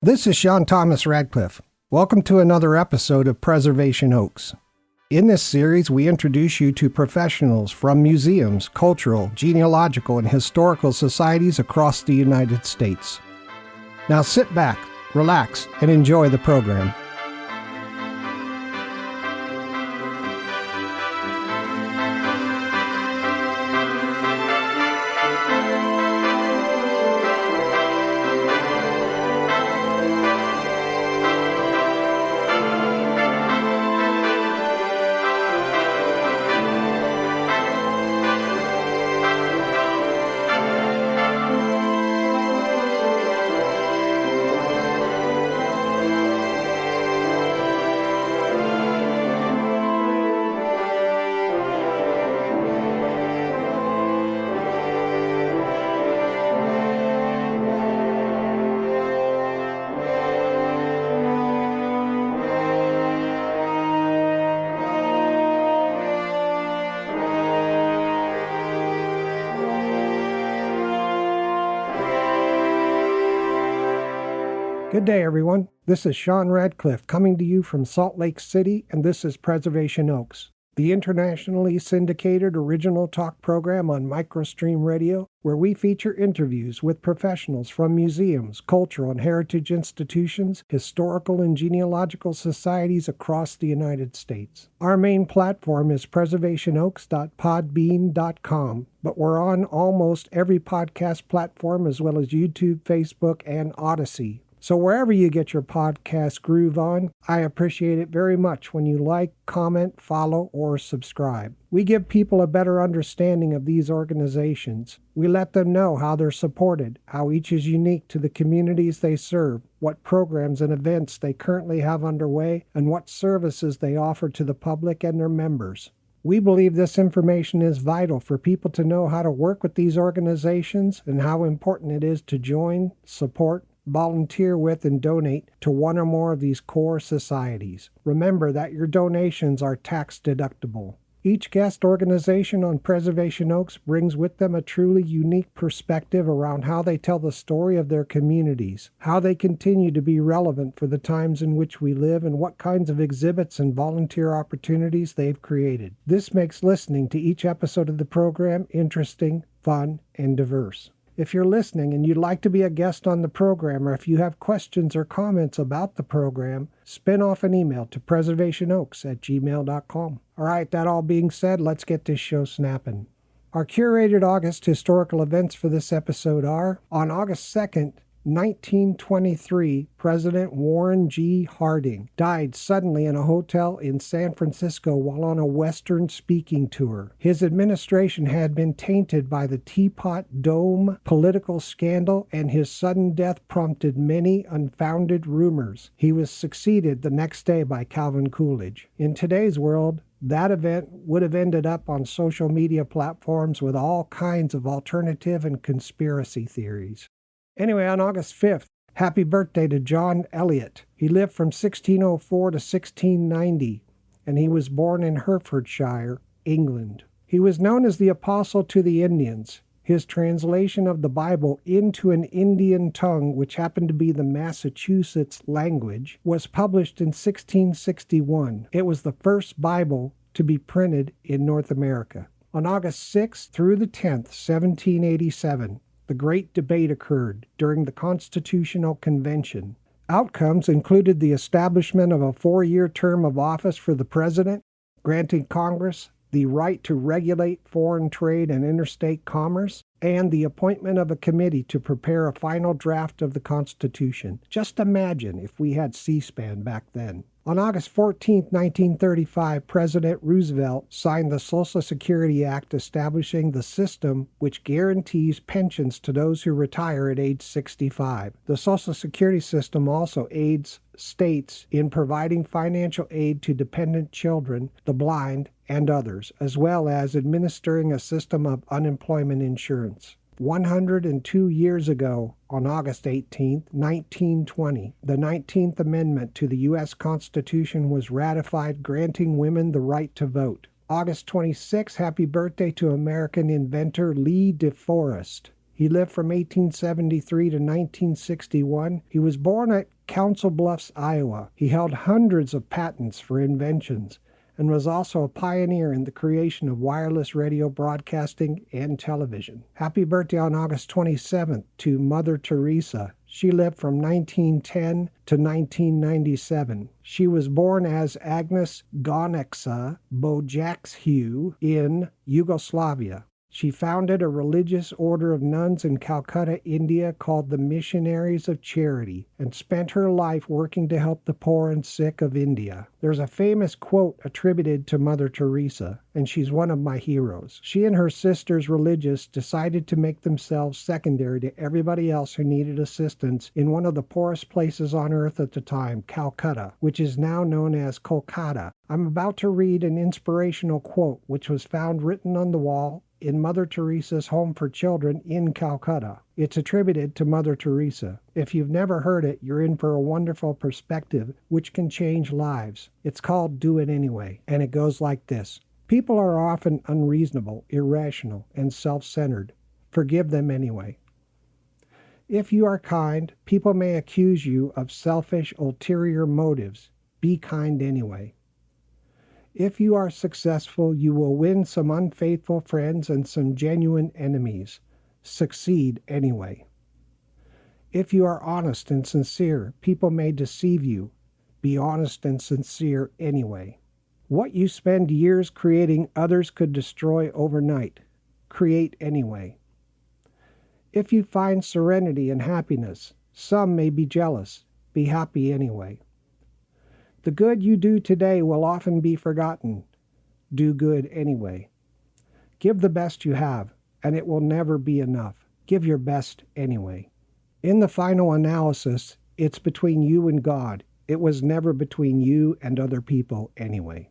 This is Sean Thomas Radcliff. Welcome to another episode of Preservation Oaks. In this series, we introduce you to professionals from museums, cultural, genealogical, and historical societies across the United States. Now sit back, relax, and enjoy the program. Good day, everyone. This is Sean Radcliff coming to you from Salt Lake City, and this is Preservation Oaks, the internationally syndicated original talk program on MicroStream Radio, where we feature interviews with professionals from museums, cultural and heritage institutions, historical and genealogical societies across the United States. Our main platform is preservationoaks.podbean.com, but we're on almost every podcast platform as well as YouTube, Facebook, and Odyssey. So wherever you get your podcast groove on, I appreciate it very much when you like, comment, follow, or subscribe. We give people a better understanding of these organizations. We let them know how they're supported, how each is unique to the communities they serve, what programs and events they currently have underway, and what services they offer to the public and their members. We believe this information is vital for people to know how to work with these organizations and how important it is to join, support, volunteer with, and donate to one or more of these core societies. Remember that your donations are tax deductible. Each guest organization on Preservation Oaks brings with them a truly unique perspective around how they tell the story of their communities, how they continue to be relevant for the times in which we live, and what kinds of exhibits and volunteer opportunities they've created. This makes listening to each episode of the program interesting, fun, and diverse. If you're listening and you'd like to be a guest on the program, or if you have questions or comments about the program, spin off an email to preservationoaks@gmail.com. All right, that all being said, let's get this show snapping. Our curated August historical events for this episode are: on August 2nd, 1923, President Warren G. Harding died suddenly in a hotel in San Francisco while on a Western speaking tour. His administration had been tainted by the Teapot Dome political scandal, and his sudden death prompted many unfounded rumors. He was succeeded the next day by Calvin Coolidge. In today's world, that event would have ended up on social media platforms with all kinds of alternative and conspiracy theories. Anyway, on August 5th, happy birthday to John Eliot. He lived from 1604 to 1690, and he was born in Hertfordshire, England. He was known as the Apostle to the Indians. His translation of the Bible into an Indian tongue, which happened to be the Massachusetts language, was published in 1661. It was the first Bible to be printed in North America. On August 6th through the 10th, 1787, the Great Debate occurred during the Constitutional Convention. Outcomes included the establishment of a 4-year term of office for the President, granting Congress the right to regulate foreign trade and interstate commerce, and the appointment of a committee to prepare a final draft of the Constitution. Just imagine if we had C-SPAN back then. On August 14, 1935, President Roosevelt signed the Social Security Act establishing the system which guarantees pensions to those who retire at age 65. The Social Security system also aids states in providing financial aid to dependent children, the blind, and others, as well as administering a system of unemployment insurance. 102 years ago, on August 18, 1920, the 19th Amendment to the U.S. Constitution was ratified, granting women the right to vote. August 26, happy birthday to American inventor Lee DeForest. He lived from 1873 to 1961. He was born at Council Bluffs, Iowa. He held hundreds of patents for inventions and was also a pioneer in the creation of wireless radio broadcasting and television. Happy birthday on August 27th to Mother Teresa. She lived from 1910 to 1997. She was born as Agnes Gonexa Bojaxhiu in Yugoslavia. She founded a religious order of nuns in Calcutta, India called the Missionaries of Charity, and spent her life working to help the poor and sick of India. There's a famous quote attributed to Mother Teresa, and she's one of my heroes. She and her sisters religious decided to make themselves secondary to everybody else who needed assistance in one of the poorest places on earth at the time, Calcutta, which is now known as Kolkata. I'm about to read an inspirational quote which was found written on the wall in Mother Teresa's home for children in Calcutta. It's attributed to Mother Teresa. If you've never heard it, you're in for a wonderful perspective which can change lives. It's called Do It Anyway, and it goes like this. People are often unreasonable, irrational, and self-centered. Forgive them anyway. If you are kind, people may accuse you of selfish, ulterior motives. Be kind anyway. If you are successful, you will win some unfaithful friends and some genuine enemies. Succeed anyway. If you are honest and sincere, people may deceive you. Be honest and sincere anyway. What you spend years creating, others could destroy overnight. Create anyway. If you find serenity and happiness, some may be jealous. Be happy anyway. The good you do today will often be forgotten. Do good anyway. Give the best you have, and it will never be enough. Give your best anyway. In the final analysis, it's between you and God. It was never between you and other people anyway.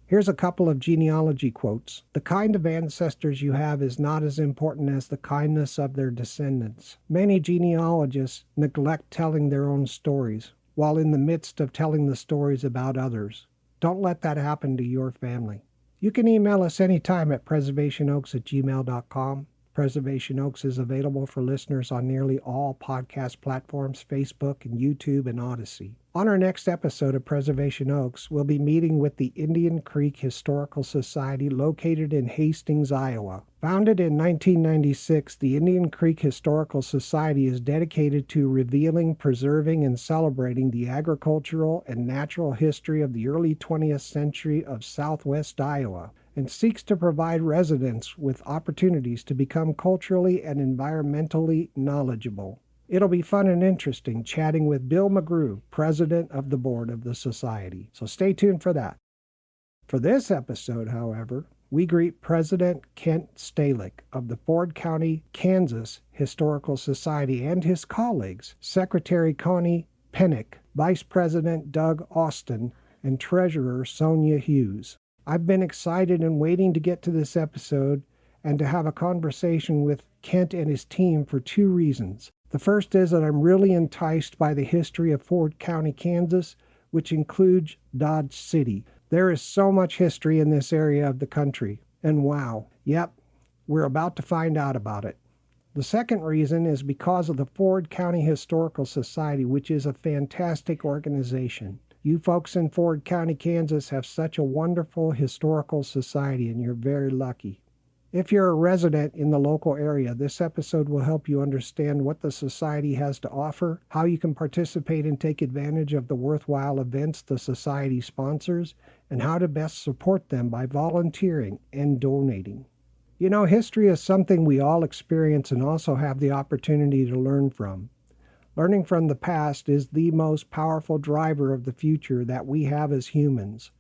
Here's a couple of genealogy quotes. The kind of ancestors you have is not as important as the kindness of their descendants. Many genealogists neglect telling their own stories, while in the midst of telling the stories about others. Don't let that happen to your family. You can email us anytime at preservationoaks@gmail.com. Preservation Oaks is available for listeners on nearly all podcast platforms, Facebook and YouTube and Odyssey. On our next episode of Preservation Oaks, we'll be meeting with the Indian Creek Historical Society located in Hastings, Iowa. Founded in 1996, the Indian Creek Historical Society is dedicated to revealing, preserving, and celebrating the agricultural and natural history of the early 20th century of southwest Iowa, and seeks to provide residents with opportunities to become culturally and environmentally knowledgeable. It'll be fun and interesting chatting with Bill McGrew, president of the board of the society. So stay tuned for that. For this episode, however, we greet President Kent Stehlik of the Ford County, Kansas Historical Society and his colleagues, Secretary Connie Penick, Vice President Doug Austen, and Treasurer Sonya Hughes. I've been excited and waiting to get to this episode and to have a conversation with Kent and his team for two reasons. The first is that I'm really enticed by the history of Ford County, Kansas, which includes Dodge City. There is so much history in this area of the country. And wow, yep, we're about to find out about it. The second reason is because of the Ford County Historical Society, which is a fantastic organization. You folks in Ford County, Kansas have such a wonderful historical society, and you're very lucky. If you're a resident in the local area, this episode will help you understand what the society has to offer, how you can participate and take advantage of the worthwhile events the society sponsors, and how to best support them by volunteering and donating. You know, history is something we all experience and also have the opportunity to learn from. Learning from the past is the most powerful driver of the future that we have as humans.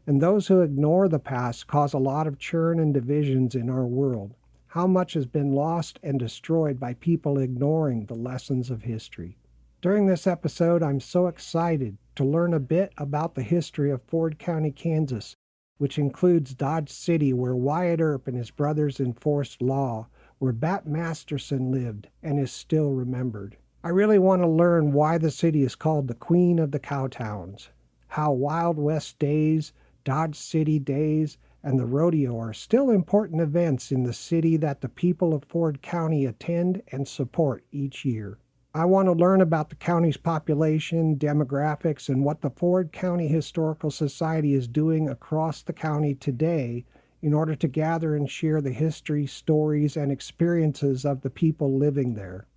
And those who ignore the past cause a lot of churn and divisions in our world. How much has been lost and destroyed by people ignoring the lessons of history? During this episode, I'm so excited to learn a bit about the history of Ford County, Kansas, which includes Dodge City, where Wyatt Earp and his brothers enforced law, where Bat Masterson lived and is still remembered. I really want to learn why the city is called the Queen of the Cowtowns, how Wild West days, Dodge City days, and the rodeo are still important events in the city that the people of Ford County attend and support each year. I want to learn about the county's population, demographics, and what the Ford County Historical Society is doing across the county today in order to gather and share the history, stories, and experiences of the people living there.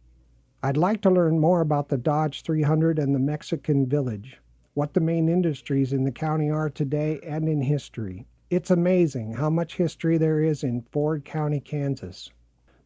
I'd like to learn more about the Dodge 300 and the Mexican Village, what the main industries in the county are today and in history. It's amazing how much history there is in Ford County, Kansas.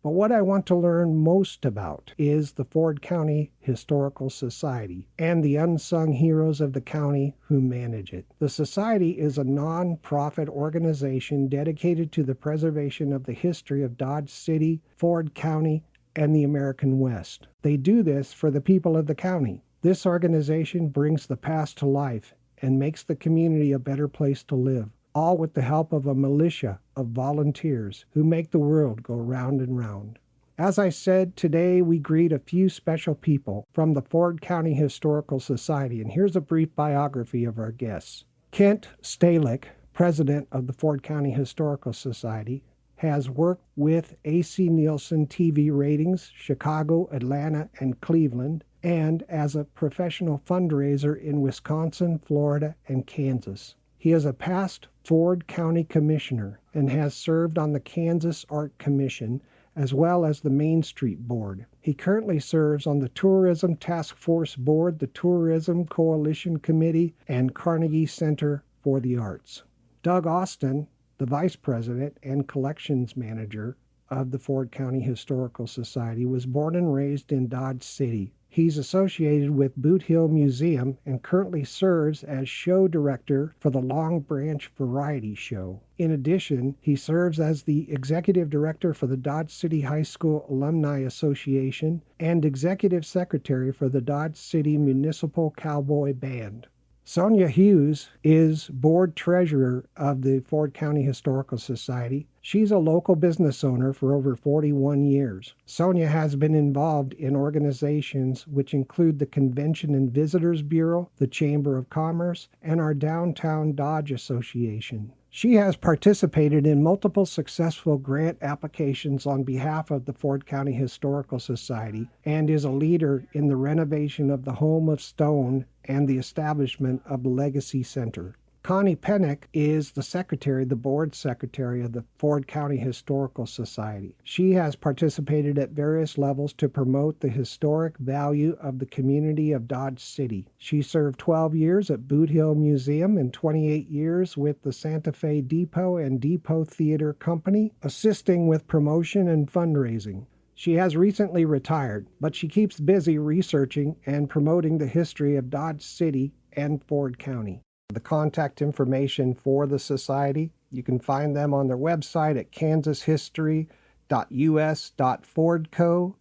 But what I want to learn most about is the Ford County Historical Society and the unsung heroes of the county who manage it. The Society is a non-profit organization dedicated to the preservation of the history of Dodge City, Ford County, and the American West. They do this for the people of the county. This organization brings the past to life and makes the community a better place to live, all with the help of a militia of volunteers who make the world go round and round. As I said, today we greet a few special people from the Ford County Historical Society, and here's a brief biography of our guests. Kent Stehlik, president of the Ford County Historical Society, has worked with AC Nielsen TV ratings, Chicago, Atlanta, and Cleveland, and as a professional fundraiser in Wisconsin, Florida, and Kansas. He is a past Ford County Commissioner and has served on the Kansas Art Commission as well as the Main Street Board. He currently serves on the Tourism Task Force Board, the Tourism Coalition Committee, and Carnegie Center for the Arts. Doug Austen, the Vice President and Collections Manager of the Ford County Historical Society, was born and raised in Dodge City. He's associated with Boot Hill Museum and currently serves as show director for the Long Branch Variety Show. In addition, he serves as the executive director for the Dodge City High School Alumni Association and executive secretary for the Dodge City Municipal Cowboy Band. Sonya Hughes is board treasurer of the Ford County Historical Society. She's a local business owner for over 41 years. Sonya has been involved in organizations which include the Convention and Visitors Bureau, the Chamber of Commerce, and our Downtown Dodge Association. She has participated in multiple successful grant applications on behalf of the Ford County Historical Society and is a leader in the renovation of the Home of Stone and the establishment of the Legacy Center. Connie Penick is the board secretary of the Ford County Historical Society. She has participated at various levels to promote the historic value of the community of Dodge City. She served 12 years at Boot Hill Museum and 28 years with the Santa Fe Depot and Depot Theater Company, assisting with promotion and fundraising. She has recently retired, but she keeps busy researching and promoting the history of Dodge City and Ford County. The contact information for the society, you can find them on their website at kansashistory.us.fordco.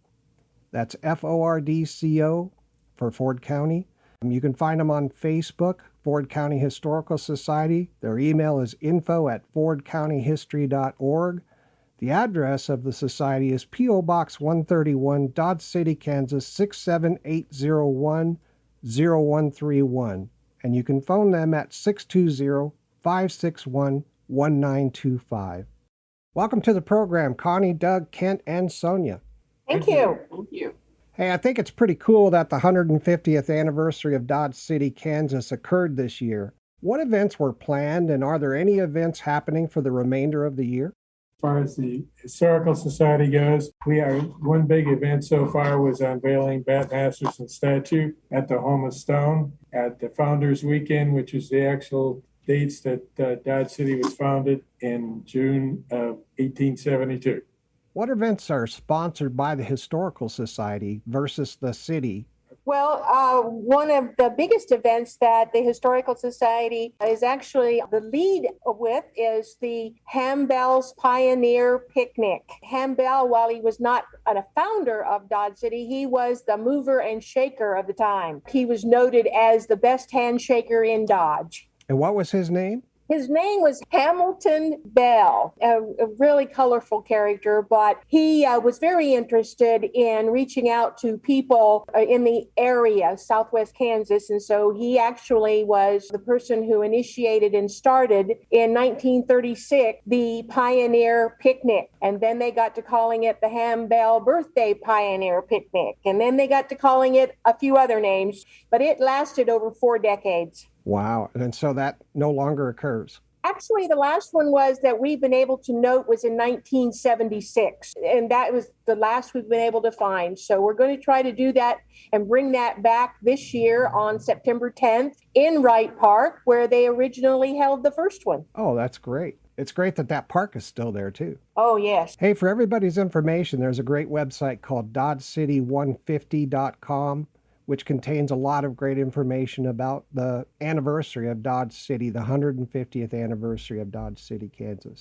That's FORDCO for Ford County. You can find them on Facebook, Ford County Historical Society. Their email is info@fordcountyhistory.org. The address of the society is P.O. Box 131, Dodge City, Kansas 67801-0131. And you can phone them at 620-561-1925. Welcome to the program, Connie, Doug, Kent, and Sonya. Thank you. Thank you. Hey, I think it's pretty cool that the 150th anniversary of Dodge City, Kansas occurred this year. What events were planned, and are there any events happening for the remainder of the year? As far as the Historical Society goes, one big event so far was unveiling Beth Masterson's statue at the Home of Stone at the Founders Weekend, which is the actual dates that Dodge City was founded in June of 1872. What events are sponsored by the Historical Society versus the city? Well, one of the biggest events that the Historical Society is actually the lead with is the Hambell's Pioneer Picnic. Hambell, while he was not a founder of Dodge City, he was the mover and shaker of the time. He was noted as the best handshaker in Dodge. And what was his name? His name was Hamilton Bell, a really colorful character, but he was very interested in reaching out to people in the area, Southwest Kansas. And so he actually was the person who initiated and started in 1936 the Pioneer Picnic. And then they got to calling it the Ham Bell Birthday Pioneer Picnic. And then they got to calling it a few other names, but it lasted over 4 decades. Wow. And so that no longer occurs. Actually, the last one was that we've been able to note was in 1976, and that was the last we've been able to find. So we're going to try to do that and bring that back this year on September 10th in Wright Park, where they originally held the first one. Oh, that's great. It's great that that park is still there, too. Oh, yes. Hey, for everybody's information, there's a great website called DodgeCity150.com, which contains a lot of great information about the anniversary of Dodge City, the 150th anniversary of Dodge City, Kansas.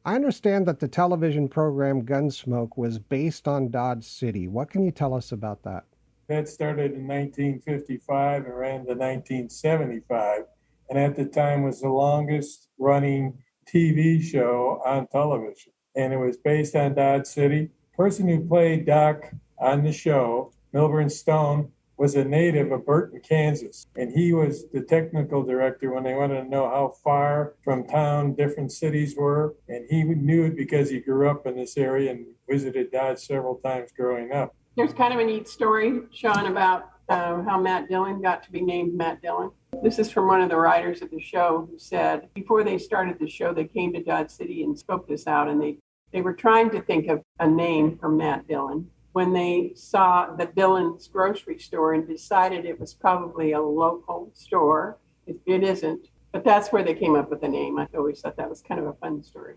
I understand that the television program Gunsmoke was based on Dodge City. What can you tell us about that? That started in 1955 and ran to 1975, and at the time was the longest running TV show on television. And it was based on Dodge City. The person who played Doc on the show, Milburn Stone, was a native of Burton, Kansas. And he was the technical director when they wanted to know how far from town different cities were. And he knew it because he grew up in this area and visited Dodge several times growing up. There's kind of a neat story, Sean, about how Matt Dillon got to be named Matt Dillon. This is from one of the writers of the show who said, before they started the show, they came to Dodge City and spoke this out, and they were trying to think of a name for Matt Dillon when they saw the Dillon's grocery store and decided it was probably a local store. It isn't, but that's where they came up with the name. I always thought that was kind of a fun story.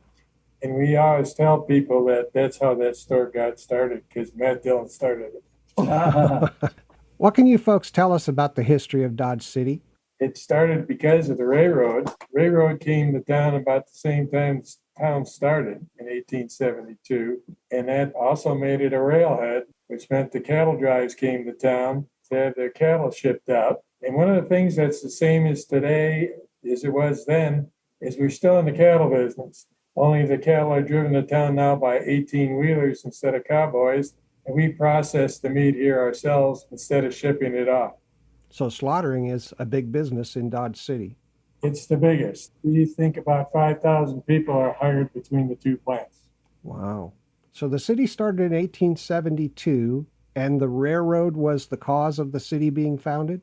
And we always tell people that that's how that store got started, because Matt Dillon started it. What can you folks tell us about the history of Dodge City? It started because of the railroad. Railroad came to town about the same time the town started in 1872, and that also made it a railhead, which meant the cattle drives came to town to have their cattle shipped out. And one of the things that's the same as today as it was then is we're still in the cattle business. Only the cattle are driven to town now by 18-wheelers instead of cowboys, and we process the meat here ourselves instead of shipping it off. So slaughtering is a big business in Dodge City. It's the biggest. We think about 5,000 people are hired between the two plants. Wow. So the city started in 1872, and the railroad was the cause of the city being founded?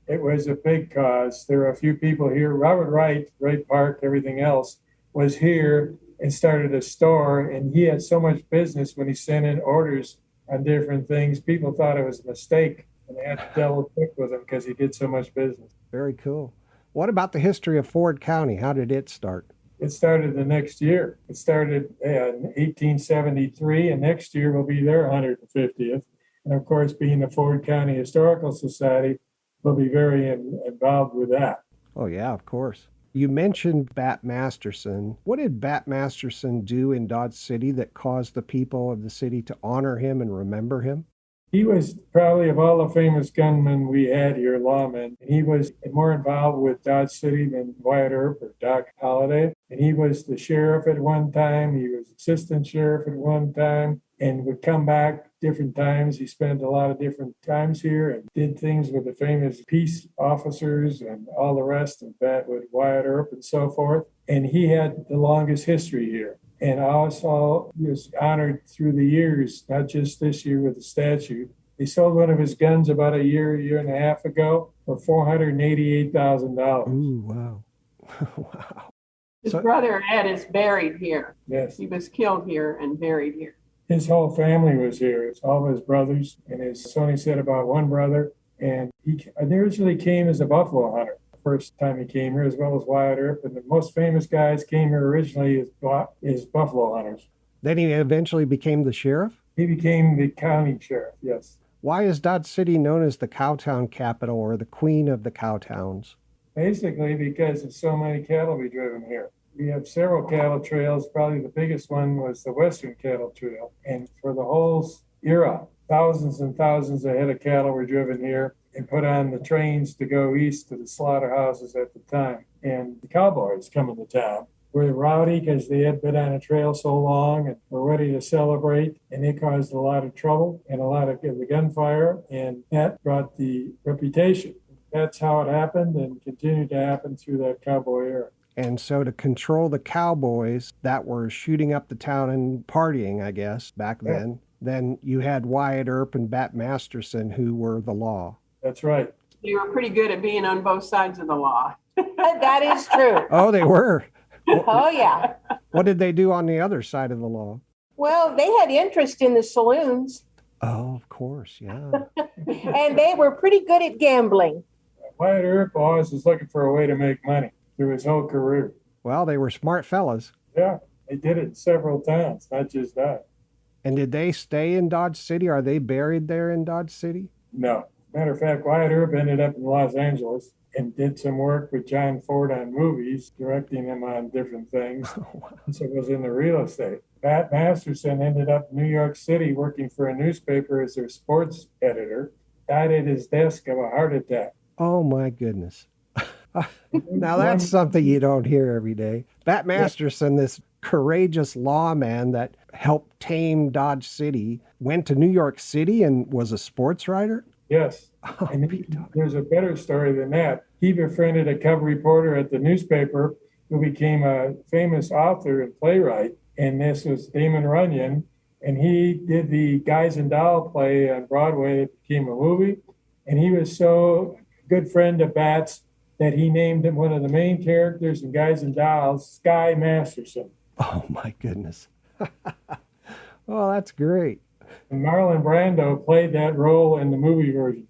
It was a big cause. There are a few people here. Robert Wright, Wright Park, everything else, was here and started a store, and he had so much business when he sent in orders on different things. People thought it was a mistake, and they had to double check with him because he did so much business. Very cool. What about the history of Ford County? How did it start? It started the next year. It started in 1873, and next year will be their 150th. And of course, being the Ford County Historical Society, will be very involved with that. Oh, yeah, of course. You mentioned Bat Masterson. What did Bat Masterson do in Dodge City that caused the people of the city to honor him and remember him? He was probably, of all the famous gunmen we had here, lawmen, he was more involved with Dodge City than Wyatt Earp or Doc Holliday. And he was the sheriff at one time. He was assistant sheriff at one time and would come back different times. He spent a lot of different times here and did things with the famous peace officers and all the rest of that with Wyatt Earp and so forth. And he had the longest history here. And also was honored through the years, not just this year with the statue. He sold one of his guns about a year and a half ago for $488,000. Ooh, wow. Wow. His brother Ed is buried here. Yes. He was killed here and buried here. His whole family was here. It's all of his brothers. And as Sonny said about one brother, and he originally came as a buffalo hunter. First time he came here, as well as Wyatt Earp, and the most famous guys came here originally as buffalo hunters. Then he eventually became the sheriff? He became the county sheriff, yes. Why is Dodge City known as the Cowtown capital or the Queen of the Cowtowns? Basically because of so many cattle we driven here. We have several cattle trails. Probably the biggest one was the Western Cattle Trail. And for the whole era, thousands and thousands of head of cattle were driven here. and put on the trains to go east to the slaughterhouses at the time. And the cowboys coming to town were rowdy because they had been on a trail so long and were ready to celebrate. And they caused a lot of trouble and a lot of the gunfire. And that brought the reputation. That's how it happened and continued to happen through that cowboy era. And so to control the cowboys that were shooting up the town and partying, I guess, back then you had Wyatt Earp and Bat Masterson, who were the law. That's right. They were pretty good at being on both sides of the law. That is true. Oh, they were. Oh, yeah. What did they do on the other side of the law? Well, they had interest in the saloons, Oh, of course, yeah. and they were pretty good at gambling. Wyatt Earp always was looking for a way to make money through his whole career. Well, they were smart fellas. Yeah, they did it in several towns, not just that. And did they stay in Dodge City? Are they buried there in Dodge City? No. Matter of fact, Wyatt Earp ended up in Los Angeles and did some work with John Ford on movies, directing him on different things. So it was in the real estate. Bat Masterson ended up in New York City working for a newspaper as their sports editor, died at his desk of a heart attack. Oh, my goodness. Now, that's something you don't hear every day. Bat Masterson, this courageous lawman that helped tame Dodge City, went to New York City and was a sports writer? Yes. Oh, And there's a better story than that. He befriended a cub reporter at the newspaper who became a famous author and playwright. And this was Damon Runyon. And he did the Guys and Doll play on Broadway that became a movie. And he was so good friend of Bat's that he named him one of the main characters in Guys and Dolls, Sky Masterson. Oh, my goodness. Oh, that's great. And Marlon Brando played that role in the movie version.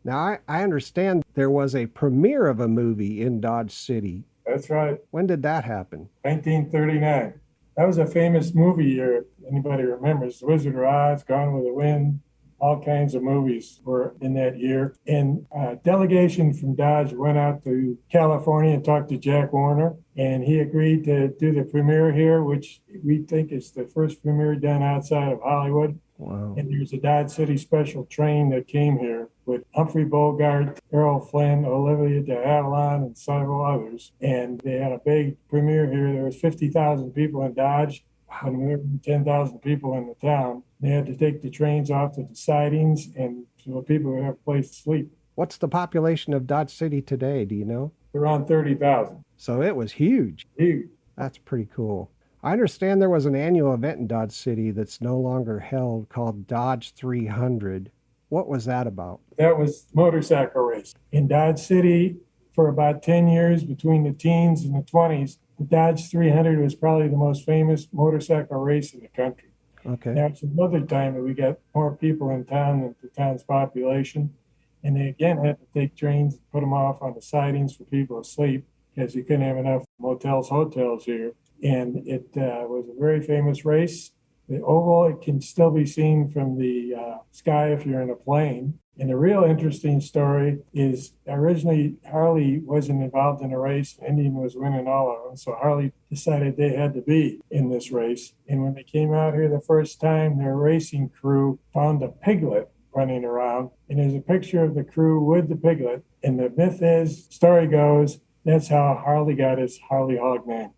Now, I understand there was a premiere of a movie in Dodge City. That's right, When did that happen? 1939. That was a famous movie year, if anybody remembers. The Wizard of Oz, Gone with the Wind, all kinds of movies were in that year. And a delegation from Dodge went out to California and talked to Jack Warner, and he agreed to do the premiere here, which we think is the first premiere done outside of Hollywood. Wow. And there's a Dodge City special train that came here with Humphrey Bogart, Errol Flynn, Olivia de Havilland, and several others. And they had a big premiere here. There was 50,000 people in Dodge, and we were 10,000 people in the town. They had to take the trains off to the sidings, and so people would have a place to sleep. What's the population of Dodge City today? Do you know? Around 30,000. So it was huge. Huge. That's pretty cool. I understand there was an annual event in Dodge City that's no longer held called Dodge 300. What was that about? That was motorcycle race. In Dodge City, for about 10 years, between the teens and the 20s, the Dodge 300 was probably the most famous motorcycle race in the country. Okay. That's another time that we got more people in town than the town's population. And they again had to take trains and put them off on the sidings for people to sleep because you couldn't have enough motels, hotels here. And it was a very famous race. The oval, it can still be seen from the sky if you're in a plane. And the real interesting story is originally Harley wasn't involved in the race. Indian was winning all of them. So Harley decided they had to be in this race. And when they came out here the first time, their racing crew found a piglet running around. And there's a picture of the crew with the piglet. And the myth is, story goes, that's how Harley got his Harley Hog name.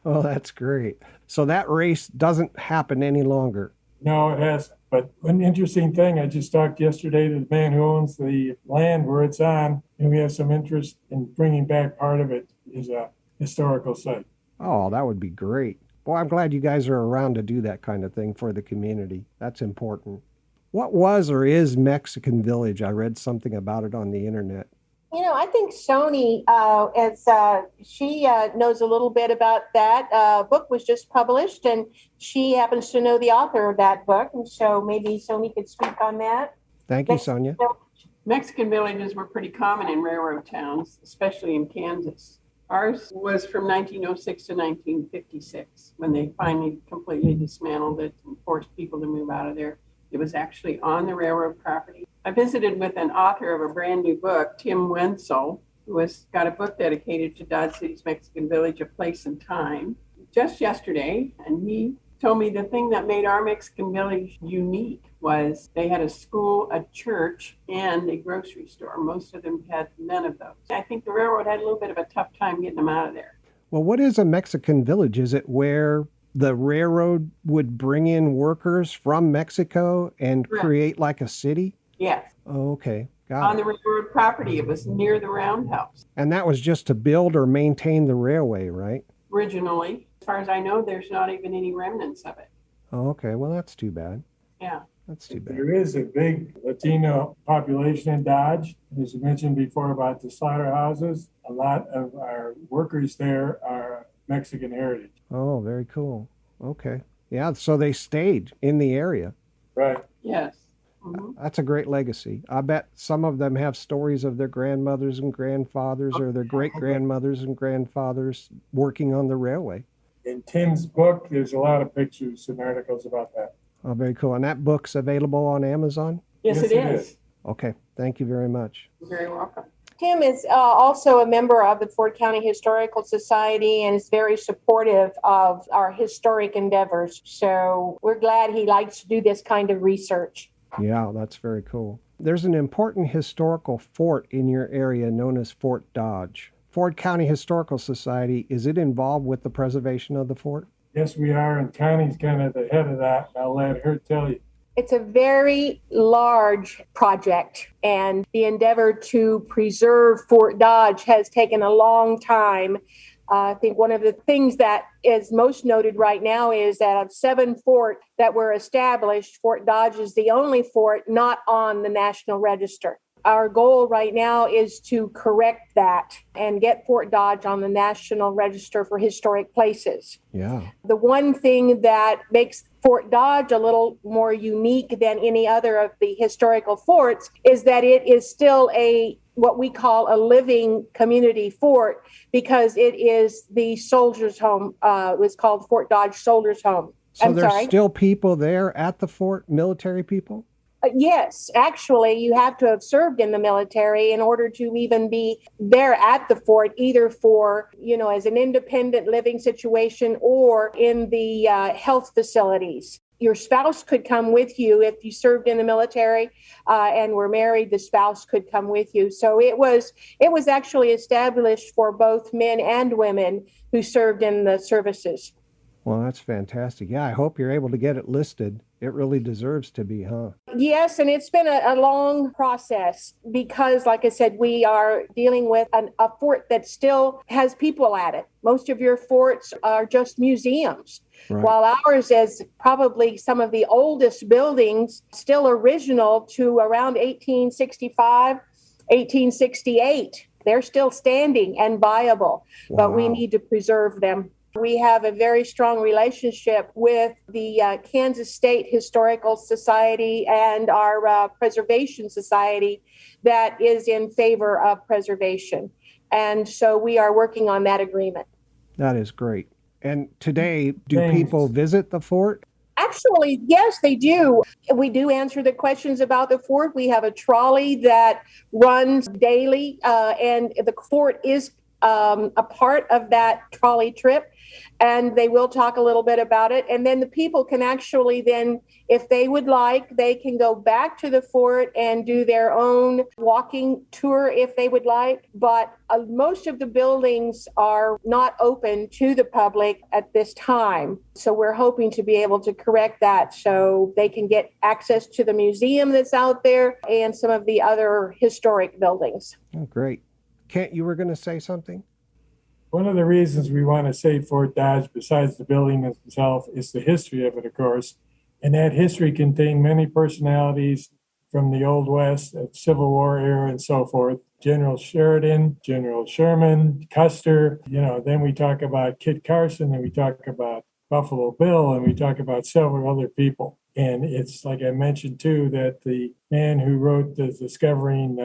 Oh, that's great. So that race doesn't happen any longer. No, it hasn't. But one interesting thing, I just talked yesterday to the man who owns the land where it's on, and we have some interest in bringing back part of it as a historical site. Oh, that would be great. Boy, I'm glad you guys are around to do that kind of thing for the community. That's important. What was or is Mexican Village? I read something about it on the internet. You know, I think Sony, she knows a little bit about that. Book was just published, and she happens to know the author of that book, and so maybe Sony could speak on that. Thank you, Sonya. Mexican villages were pretty common in railroad towns, especially in Kansas. Ours was from 1906 to 1956, when they finally completely dismantled it and forced people to move out of there. It was actually on the railroad property. I visited with an author of a brand new book, Tim Wenzel, who has got a book dedicated to Dodge City's Mexican Village, A Place and Time, just yesterday. And he told me the thing that made our Mexican village unique was they had a school, a church, and a grocery store. Most of them had none of those. I think the railroad had a little bit of a tough time getting them out of there. Well, what is a Mexican village? Is it where the railroad would bring in workers from Mexico and Correct. create like a city? Yes. Oh, okay. Got On it. the railroad property. It was near the roundhouse And that was just to build or maintain the railway, right? originally. As far as I know, there's not even any remnants of it. Oh, okay. Well, that's too bad. Yeah. That's too bad. There is a big Latino population in Dodge. As you mentioned before about the slaughterhouses, a lot of our workers there are Mexican heritage. Oh, very cool. Okay. Yeah, so they stayed in the area. Right. Yes. Mhm. That's a great legacy. I bet some of them have stories of their grandmothers and grandfathers or their great grandmothers and grandfathers working on the railway. In Tim's book, there's a lot of pictures and articles about that. Oh, very cool. And that book's available on Amazon? Yes, Yes, it it is. is. Okay. Thank you very much. You're very welcome. Tim is also a member of the Ford County Historical Society and is very supportive of our historic endeavors. So we're glad he likes to do this kind of research. Yeah, that's very cool. There's an important historical fort in your area known as Fort Dodge. Ford County Historical Society, is it involved with the preservation of the fort? Yes, we are, and Connie's kind of the head of that. I'll let her tell you. It's a very large project, and the endeavor to preserve Fort Dodge has taken a long time. I think one of the things that is most noted right now is that of 7 forts that were established, Fort Dodge is the only fort not on the National Register. Our goal right now is to correct that and get Fort Dodge on the National Register for Historic Places. Yeah. The one thing that makes Fort Dodge a little more unique than any other of the historical forts is that it is still what we call a living community fort because it is the soldiers' home. It was called Fort Dodge Soldiers' Home. So there's still people there at the fort, military people? Yes, actually, you have to have served in the military in order to even be there at the fort, either for, as an independent living situation or in the health facilities. Your spouse could come with you if you served in the military and were married. The spouse could come with you. So it was actually established for both men and women who served in the services. Well, that's fantastic. Yeah, I hope you're able to get it listed. It really deserves to be, huh? Yes, and it's been a long process because, like I said, we are dealing with a fort that still has people at it. Most of your forts are just museums, Right. while ours is probably some of the oldest buildings, still original to around 1865, 1868. They're still standing and viable, but we Wow. need to preserve them. We have a very strong relationship with the Kansas State Historical Society and our Preservation Society that is in favor of preservation. And so we are working on that agreement. That is great. And today, do Thanks. people visit the fort? Actually, yes, they do. We do answer the questions about the fort. We have a trolley that runs daily, and the fort is a part of that trolley trip, and they will talk a little bit about it. And then the people can actually then, if they would like, they can go back to the fort and do their own walking tour if they would like. But most of the buildings are not open to the public at this time. So we're hoping to be able to correct that so they can get access to the museum that's out there and some of the other historic buildings. Oh, great. Kent, you were going to say something? One of the reasons we want to save Fort Dodge, besides the building itself, is the history of it, of course. And that history contained many personalities from the Old West, Civil War era, and so forth. General Sheridan, General Sherman, Custer. Then we talk about Kit Carson, and we talk about Buffalo Bill, and we talk about several other people. And it's like I mentioned too, that the man who wrote the Discovering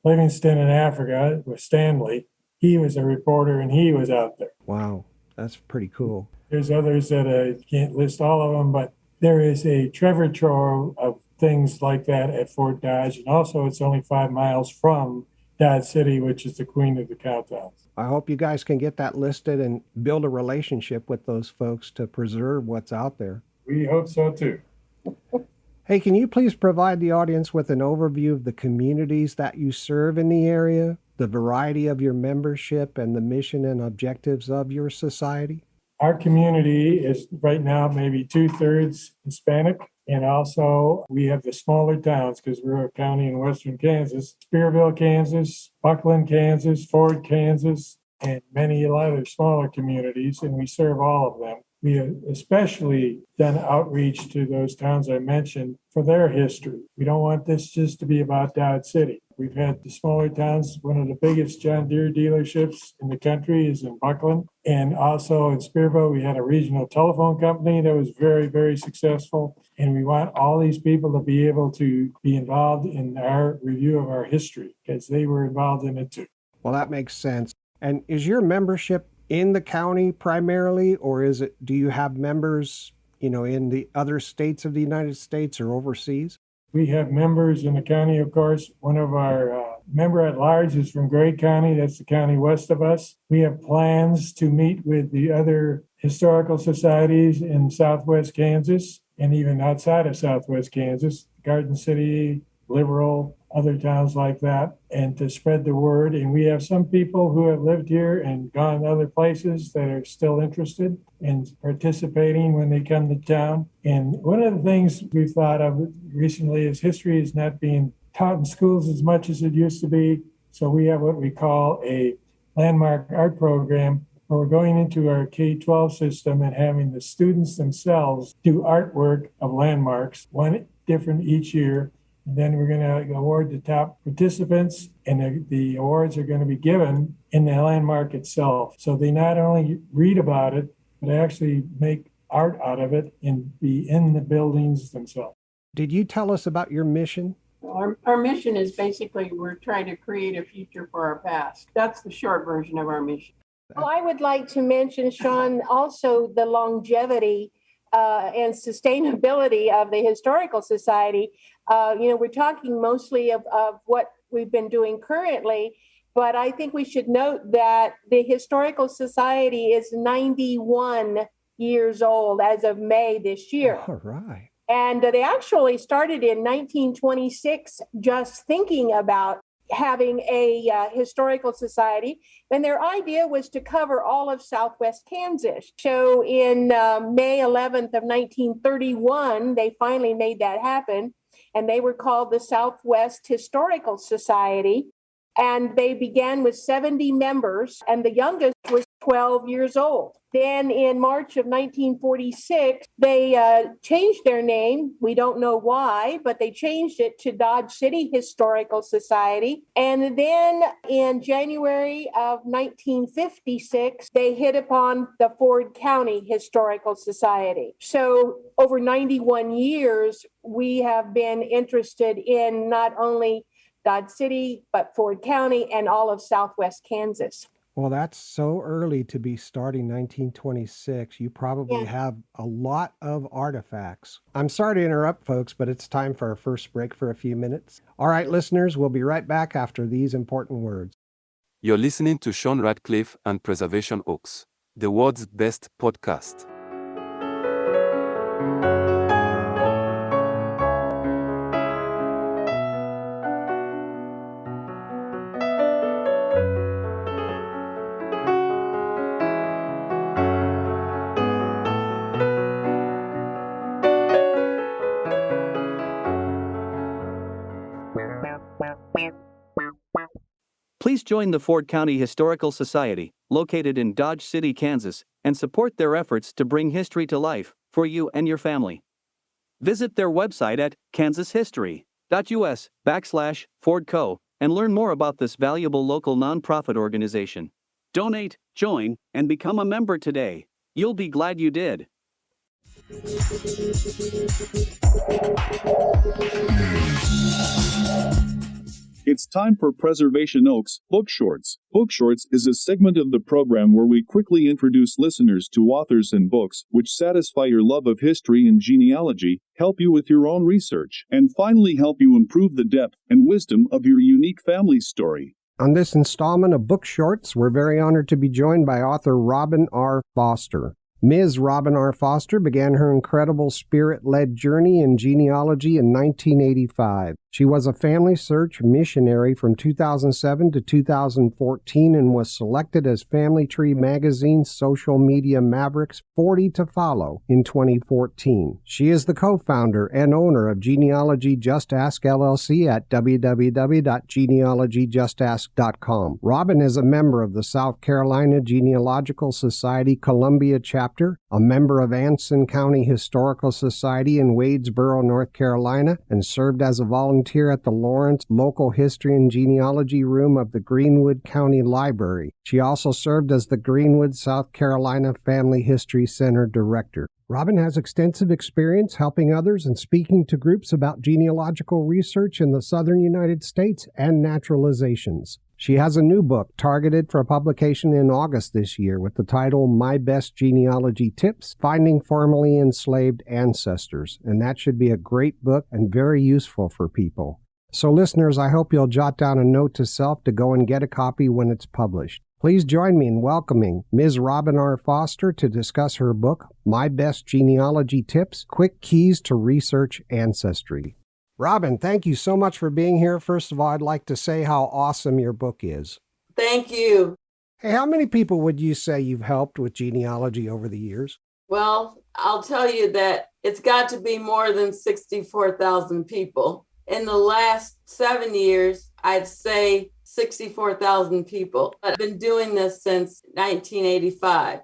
Livingston in Africa was Stanley. He was a reporter and he was out there. Wow, that's pretty cool. There's others that I can't list all of them, but there is a treasure trove of things like that at Fort Dodge. And also it's only 5 miles from Dodge City, which is the queen of the cowtowns. I hope you guys can get that listed and build a relationship with those folks to preserve what's out there. We hope so too. Hey, can you please provide the audience with an overview of the communities that you serve in the area, the variety of your membership, and the mission and objectives of your society? Our community is right now maybe 2/3 Hispanic. And also we have the smaller towns because we're a county in western Kansas, Spearville, Kansas, Buckland, Kansas, Ford, Kansas, and many other smaller communities, and we serve all of them. We have especially done outreach to those towns I mentioned for their history. We don't want this just to be about Dodge City. We've had the smaller towns. One of the biggest John Deere dealerships in the country is in Buckland. And also in Spearville, we had a regional telephone company that was very, very successful. And we want all these people to be able to be involved in our review of our history because they were involved in it too. Well, that makes sense. And is your membership in the county primarily, or do you have members, in the other states of the United States or overseas? We have members in the county, of course. One of our member at large is from Gray County. That's the county west of us. We have plans to meet with the other historical societies in Southwest Kansas and even outside of Southwest Kansas, Garden City, Liberal, other towns like that, and to spread the word. And we have some people who have lived here and gone other places that are still interested in participating when they come to town. And one of the things we've thought of recently is history is not being taught in schools as much as it used to be. So we have what we call a landmark art program where we're going into our K-12 system and having the students themselves do artwork of landmarks, one different each year. And then we're going to award the top participants, and the awards are going to be given in the landmark itself. So they not only read about it, but actually make art out of it and be in the buildings themselves. Did you tell us about your mission? Our mission is basically we're trying to create a future for our past. That's the short version of our mission. Well, I would like to mention, Sean, also the longevity and sustainability of the Historical Society. We're talking mostly of what we've been doing currently, but I think we should note that the Historical Society is 91 years old as of May this year. All right. And they actually started in 1926 just thinking about having a historical society, and their idea was to cover all of Southwest Kansas. So in May 11th of 1931, they finally made that happen, and they were called the Southwest Historical Society, and they began with 70 members, and the youngest was 12 years old. Then in March of 1946, they changed their name. We don't know why, but they changed it to Dodge City Historical Society. And then in January of 1956, they hit upon the Ford County Historical Society. So over 91 years, we have been interested in not only Dodge City, but Ford County and all of Southwest Kansas. Well, that's so early to be starting 1926. You probably have a lot of artifacts. I'm sorry to interrupt, folks, but it's time for our first break for a few minutes. All right, listeners, we'll be right back after these important words. You're listening to Sean Radcliff and Preservation Oaks, the world's best podcast. Please join the Ford County Historical Society, located in Dodge City, Kansas, and support their efforts to bring history to life for you and your family. Visit their website at kansashistory.us/FordCo and learn more about this valuable local nonprofit organization. Donate, join, and become a member today. You'll be glad you did. It's time for Preservation Oaks Book Shorts. Book Shorts is a segment of the program where we quickly introduce listeners to authors and books which satisfy your love of history and genealogy, help you with your own research, and finally help you improve the depth and wisdom of your unique family story. On this installment of Book Shorts, we're very honored to be joined by author Robin R. Foster. Ms. Robin R. Foster began her incredible spirit-led journey in genealogy in 1985. She was a family search missionary from 2007 to 2014 and was selected as Family Tree Magazine's Social Media Mavericks 40 to Follow in 2014. She is the co-founder and owner of Genealogy Just Ask LLC at www.genealogyjustask.com. Robin is a member of the South Carolina Genealogical Society Columbia Chapter, a member of Austen County Historical Society in Wadesboro, North Carolina, and served as a volunteer at the Lawrence Local History and Genealogy Room of the Greenwood County Library. She also served as the Greenwood, South Carolina Family History Center Director. Robin has extensive experience helping others and speaking to groups about genealogical research in the southern United States and naturalizations. She has a new book targeted for publication in August this year with the title My Best Genealogy Tips, Finding Formerly Enslaved Ancestors, and that should be a great book and very useful for people. So listeners, I hope you'll jot down a note to self to go and get a copy when it's published. Please join me in welcoming Ms. Robin R. Foster to discuss her book, My Best Genealogy Tips, Quick Keys to Research Ancestry. Robin, thank you so much for being here. First of all, I'd like to say how awesome your book is. Thank you. Hey, how many people would you say you've helped with genealogy over the years? Well, I'll tell you that it's got to be more than 64,000 people. In the last 7 years, I'd say 64,000 people. I've been doing this since 1985.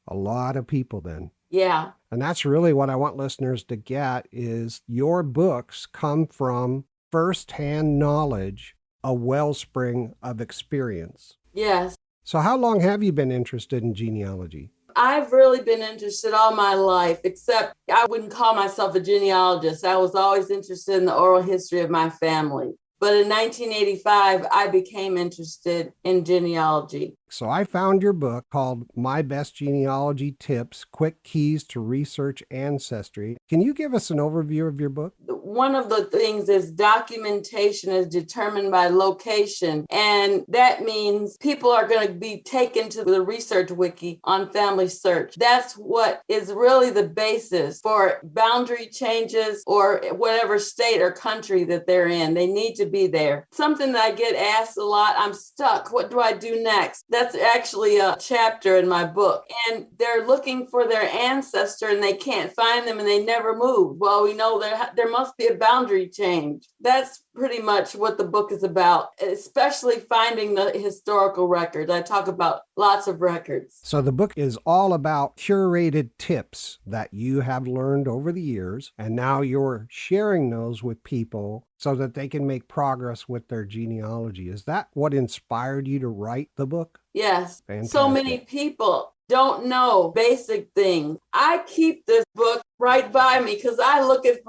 A lot of people then. Yeah. And that's really what I want listeners to get is your books come from firsthand knowledge, a wellspring of experience. Yes. So how long have you been interested in genealogy? I've really been interested all my life, except I wouldn't call myself a genealogist. I was always interested in the oral history of my family. But in 1985, I became interested in genealogy. So I found your book called My Best Genealogy Tips, Quick Keys to Research Ancestry. Can you give us an overview of your book? One of the things is documentation is determined by location. And that means people are going to be taken to the research wiki on family search. That's what is really the basis for boundary changes or whatever state or country that they're in. They need to be there. Something that I get asked a lot, I'm stuck. What do I do next? That's actually a chapter in my book. And they're looking for their ancestor and they can't find them and they never moved. Well, we know there must be a boundary change. That's pretty much what the book is about, especially finding the historical records. I talk about lots of records. So the book is all about curated tips that you have learned over the years, and now you're sharing those with people so that they can make progress with their genealogy. Is that what inspired you to write the book? Yes. Fantastic. So many people don't know basic things. I keep this book right by me because I look at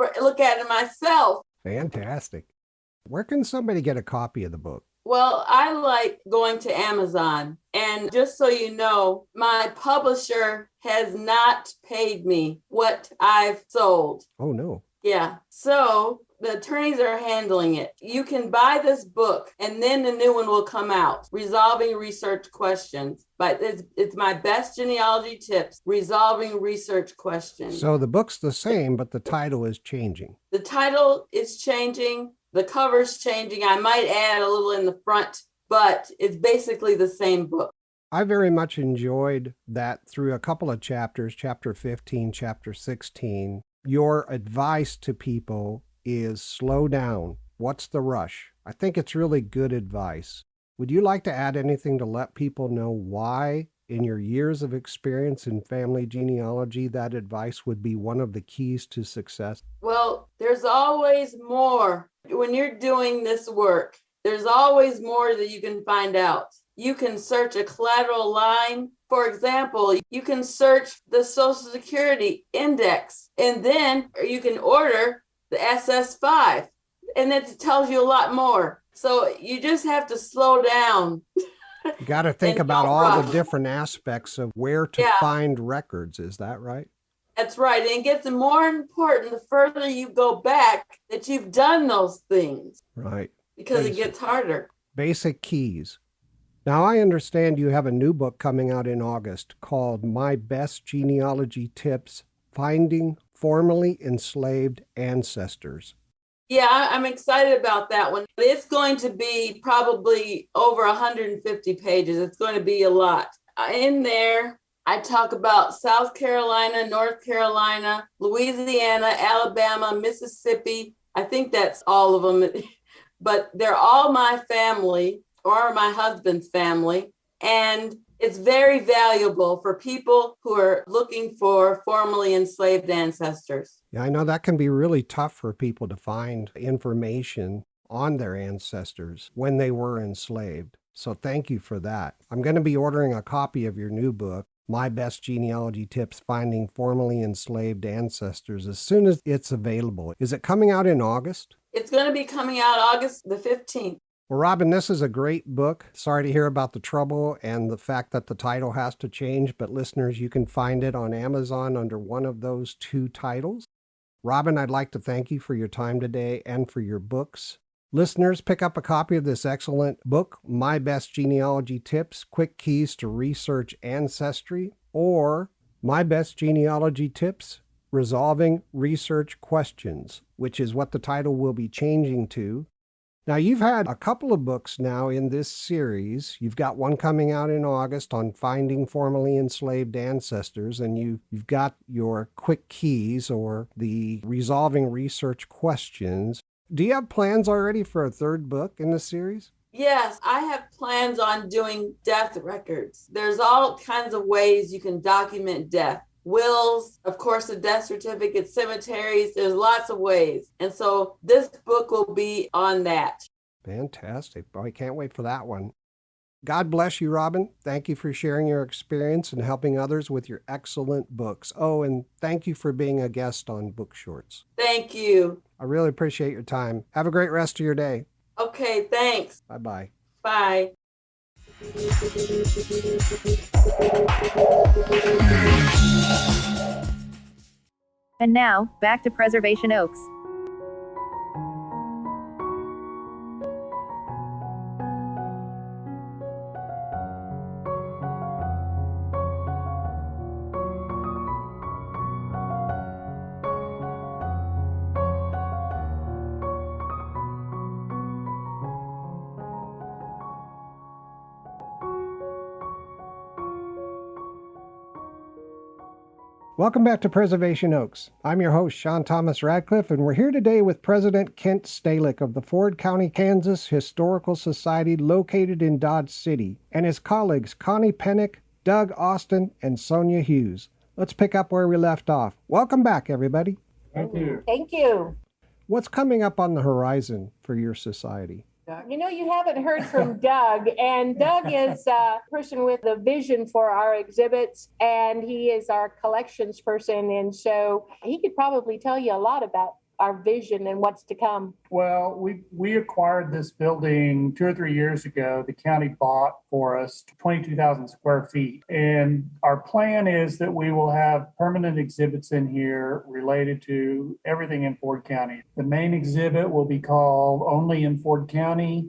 it myself. Fantastic. Where can somebody get a copy of the book? Well, I like going to Amazon. And just so you know, my publisher has not paid me what I've sold. Oh, no. Yeah. So the attorneys are handling it. You can buy this book and then the new one will come out, Resolving Research Questions. But it's My Best Genealogy Tips, Resolving Research Questions. So the book's the same, but the title is changing. The title is changing. The cover's changing. I might add a little in the front, but it's basically the same book. I very much enjoyed that through a couple of chapters, chapter 15, chapter 16. Your advice to people is slow down. What's the rush? I think it's really good advice. Would you like to add anything to let people know why, in your years of experience in family genealogy, that advice would be one of the keys to success? Well, there's always more. When you're doing this work, there's always more that you can find out. You can search a collateral line. For example, you can search the Social Security index, and then you can order the SS5, and it tells you a lot more. So you just have to slow down. You got to think about all the different aspects of where to find records. Is that right? That's right. And it gets more important the further you go back that you've done those things. Right. Because it gets harder. Basic keys. Now, I understand you have a new book coming out in August called My Best Genealogy Tips, Finding Formerly Enslaved Ancestors. Yeah, I'm excited about that one. It's going to be probably over 150 pages. It's going to be a lot. In there, I talk about South Carolina, North Carolina, Louisiana, Alabama, Mississippi. I think that's all of them, but they're all my family or my husband's family. And it's very valuable for people who are looking for formerly enslaved ancestors. Yeah, I know that can be really tough for people to find information on their ancestors when they were enslaved. So thank you for that. I'm going to be ordering a copy of your new book, My Best Genealogy Tips, Finding Formerly Enslaved Ancestors, as soon as it's available. Is it coming out in August? It's going to be coming out August the 15th. Well, Robin, this is a great book. Sorry to hear about the trouble and the fact that the title has to change, but listeners, you can find it on Amazon under one of those two titles. Robin, I'd like to thank you for your time today and for your books. Listeners, pick up a copy of this excellent book, My Best Genealogy Tips, Quick Keys to Research Ancestry, or My Best Genealogy Tips, Resolving Research Questions, which is what the title will be changing to. Now, you've had a couple of books now in this series. You've got one coming out in August on finding formerly enslaved ancestors, and you've got your Quick Keys, or the Resolving Research Questions. Do you have plans already for a third book in the series? Yes, I have plans on doing death records. There's all kinds of ways you can document death. Wills, of course, the death certificates, cemeteries, there's lots of ways. And so this book will be on that. Fantastic. Boy, I can't wait for that one. God bless you, Robin. Thank you for sharing your experience and helping others with your excellent books. Oh, and thank you for being a guest on Book Shorts. Thank you. I really appreciate your time. Have a great rest of your day. Okay, thanks. Bye-bye. Bye. And now, back to Preservation Oaks. Welcome back to Preservation Oaks. I'm your host, Sean Thomas Radcliff, and we're here today with President Kent Stehlik of the Ford County, Kansas Historical Society located in Dodge City, and his colleagues Connie Penick, Doug Austen, and Sonya Hughes. Let's pick up where we left off. Welcome back, everybody. Thank you. Thank you. What's coming up on the horizon for your society? You know, you haven't heard from Doug, and Doug is a person with a vision for our exhibits, and he is our collections person, and so he could probably tell you a lot about our vision and what's to come. Well, we acquired this building 2 or 3 years ago. The county bought for us 22,000 square feet. And our plan is that we will have permanent exhibits in here related to everything in Ford County. The main exhibit will be called Only in Ford County,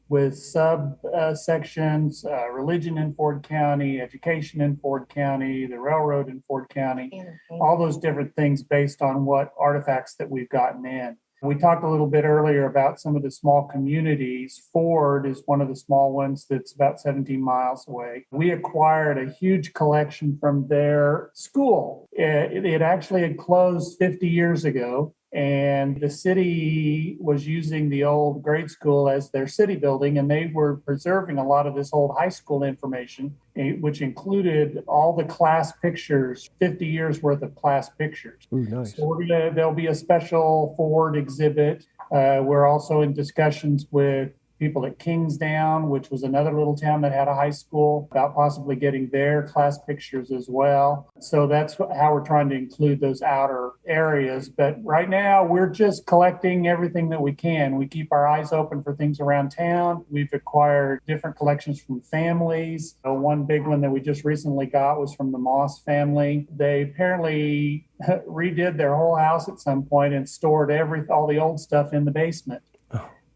with subsections, religion in Ford County, education in Ford County, the railroad in Ford County, all those different things based on what artifacts that we've gotten in. We talked a little bit earlier about some of the small communities. Ford is one of the small ones that's about 17 miles away. We acquired a huge collection from their school. It actually had closed 50 years ago. And the city was using the old grade school as their city building, and they were preserving a lot of this old high school information, which included all the class pictures, 50 years worth of class pictures. Ooh, nice. So there'll be a special Ford exhibit. We're also in discussions with people at Kingsdown, which was another little town that had a high school, about possibly getting their class pictures as well. So that's how we're trying to include those outer areas. But right now, we're just collecting everything that we can. We keep our eyes open for things around town. We've acquired different collections from families. One big one that we just recently got was from the Moss family. They apparently redid their whole house at some point and stored all the old stuff in the basement.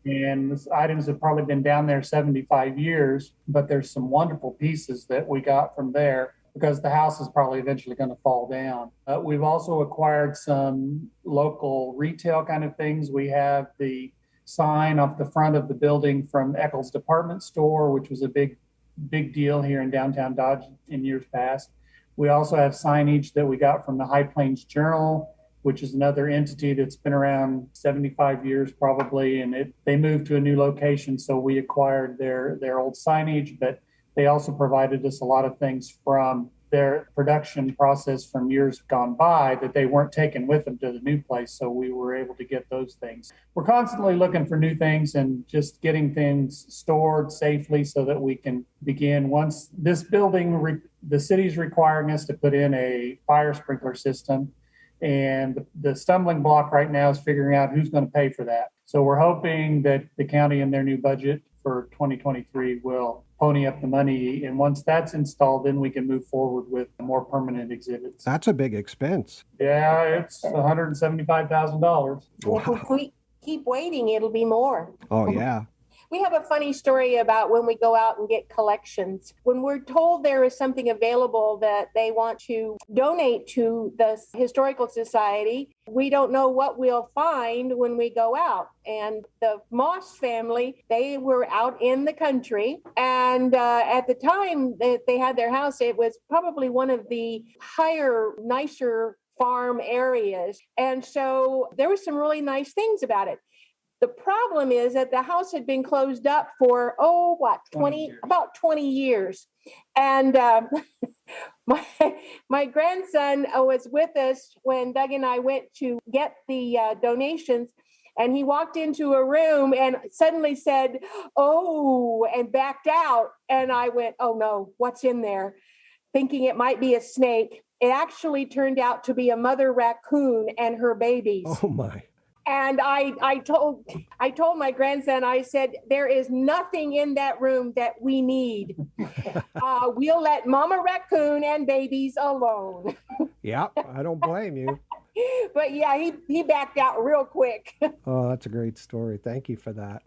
And these items have probably been down there 75 years, but there's some wonderful pieces that we got from there because the house is probably eventually going to fall down. We've also acquired some local retail kind of things. We have the sign off the front of the building from Eccles Department Store, which was a big deal here in downtown Dodge in years past. We also have signage that we got from the High Plains Journal, which is another entity that's been around 75 years probably, and they moved to a new location, so we acquired their old signage, but they also provided us a lot of things from their production process from years gone by that they weren't taking with them to the new place, so we were able to get those things. We're constantly looking for new things and just getting things stored safely so that we can begin. Once this building, the city's requiring us to put in a fire sprinkler system, and the stumbling block right now is figuring out who's going to pay for that. So we're hoping that the county in their new budget for 2023 will pony up the money. And once that's installed, then we can move forward with more permanent exhibits. That's a big expense. Yeah, it's $175,000. If we keep waiting, it'll be more. Oh, yeah. We have a funny story about when we go out and get collections. When we're told there is something available that they want to donate to the Historical Society, we don't know what we'll find when we go out. And the Moss family, they were out in the country. And at the time that they had their house, it was probably one of the higher, nicer farm areas. And so there were some really nice things about it. The problem is that the house had been closed up for, about 20 years. And my grandson was with us when Doug and I went to get the donations. And he walked into a room and suddenly said, "Oh," and backed out. And I went, "Oh no, what's in there?" Thinking it might be a snake. It actually turned out to be a mother raccoon and her babies. Oh my. And I told my grandson, I said, "There is nothing in that room that we need. We'll let Mama Raccoon and babies alone." Yep, I don't blame you. But yeah, he backed out real quick. Oh, that's a great story. Thank you for that.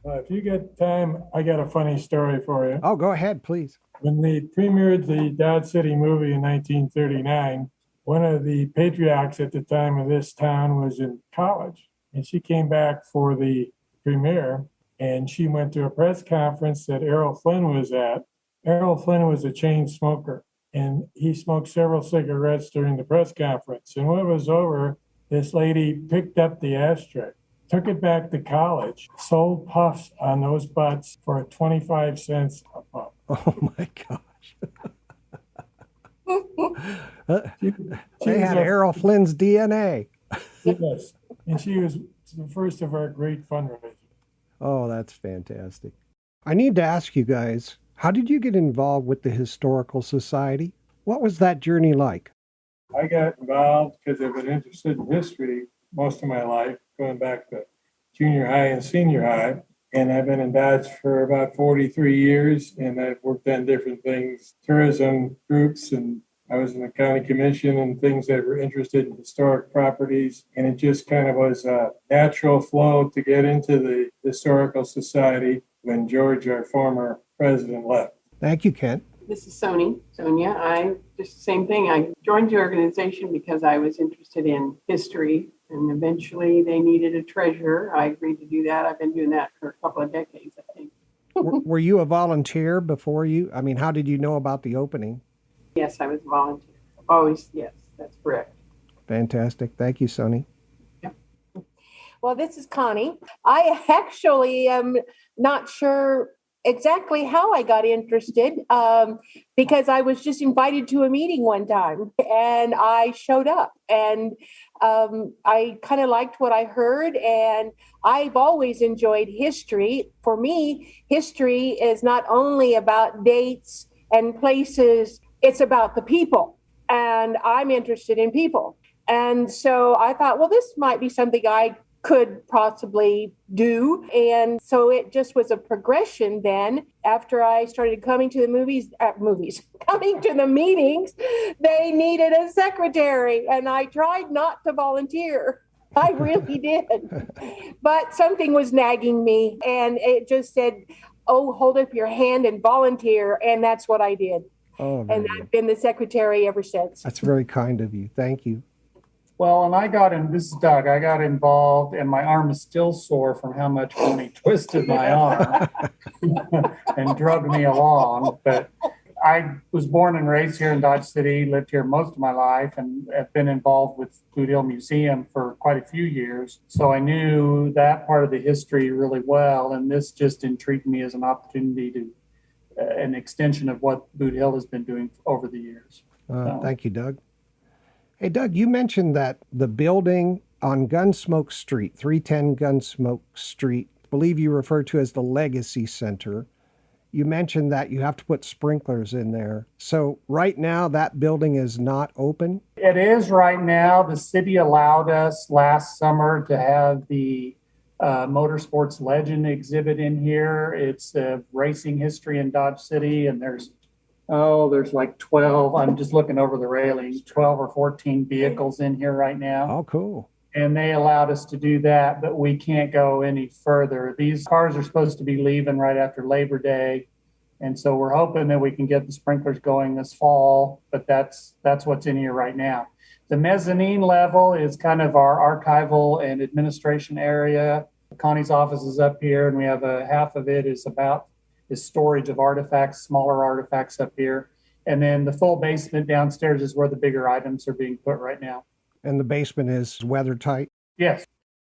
If you get time, I got a funny story for you. Oh, go ahead, please. When they premiered the Dodge City movie in 1939, one of the patriarchs at the time of this town was in college, and she came back for the premiere, and she went to a press conference that Errol Flynn was at. Errol Flynn was a chain smoker, and he smoked several cigarettes during the press conference. And when it was over, this lady picked up the ashtray, took it back to college, sold puffs on those butts for 25 cents a puff. Oh my gosh. They had Errol Flynn's DNA. Yes, and she was the first of our great fundraisers. Oh, that's fantastic. I need to ask you guys, how did you get involved with the Historical Society? What was that journey like? I got involved because I've been interested in history most of my life, going back to junior high and senior high. And I've been in Dodge for about 43 years, and I've worked on different things, tourism groups, and I was in the county commission and things that were interested in historic properties. And it just kind of was a natural flow to get into the Historical Society when George, our former president, left. Thank you, Kent. This is Sonya. I just the same thing. I joined the organization because I was interested in history, and eventually they needed a treasurer. I agreed to do that. I've been doing that for a couple of decades, I think. Were you a volunteer before how did you know about the opening? Yes, I was a volunteer. Always, yes, that's correct. Fantastic. Thank you, Sonny. Yep. Well, this is Connie. I actually am not sure exactly how I got interested because I was just invited to a meeting one time and I showed up, and I kind of liked what I heard, and I've always enjoyed history. For me, history is not only about dates and places, it's about the people, and I'm interested in people. And so I thought, well, this might be something I could possibly do. And so it just was a progression then. After I started coming to the coming to the meetings, they needed a secretary, and I tried not to volunteer. I really did. But something was nagging me, and it just said, oh, hold up your hand and volunteer. And that's what I did. Oh, And very I've good. been the secretary ever since. That's very kind of you. Thank you. Well, and I got in, this is Doug, I got involved and my arm is still sore from how much Connie twisted my arm and drug me along. But I was born and raised here in Dodge City, lived here most of my life, and have been involved with Boot Hill Museum for quite a few years. So I knew that part of the history really well, and this just intrigued me as an opportunity to, an extension of what Boot Hill has been doing over the years. Thank you, Doug. Hey, Doug, you mentioned that the building on Gunsmoke Street, 310 Gunsmoke Street, I believe you referred to as the Legacy Center. You mentioned that you have to put sprinklers in there. So right now that building is not open? It is right now. The city allowed us last summer to have the Motorsports Legend exhibit in here. It's racing history in Dodge City, and there's like 12. I'm just looking over the railings, 12 or 14 vehicles in here right now. Oh, cool. And they allowed us to do that, but we can't go any further. These cars are supposed to be leaving right after Labor Day. And so we're hoping that we can get the sprinklers going this fall, but that's what's in here right now. The mezzanine level is kind of our archival and administration area. Connie's office is up here, and we have half of it is storage of artifacts, smaller artifacts up here. And then the full basement downstairs is where the bigger items are being put right now. And the basement is weather tight? Yes.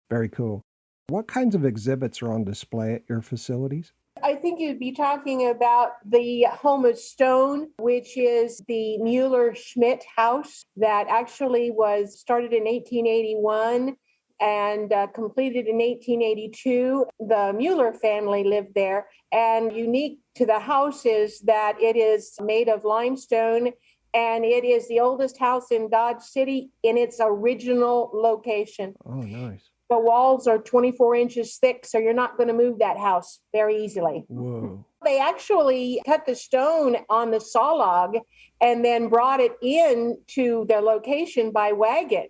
Very cool. What kinds of exhibits are on display at your facilities? I think you'd be talking about the Home of Stone, which is the Mueller-Schmidt house that actually was started in 1881 and completed in 1882. The Mueller family lived there, and unique to the house is that it is made of limestone, and it is the oldest house in Dodge City in its original location. Oh, nice. The walls are 24 inches thick, so you're not going to move that house very easily. Whoa. They actually cut the stone on the saw log and then brought it in to their location by wagon.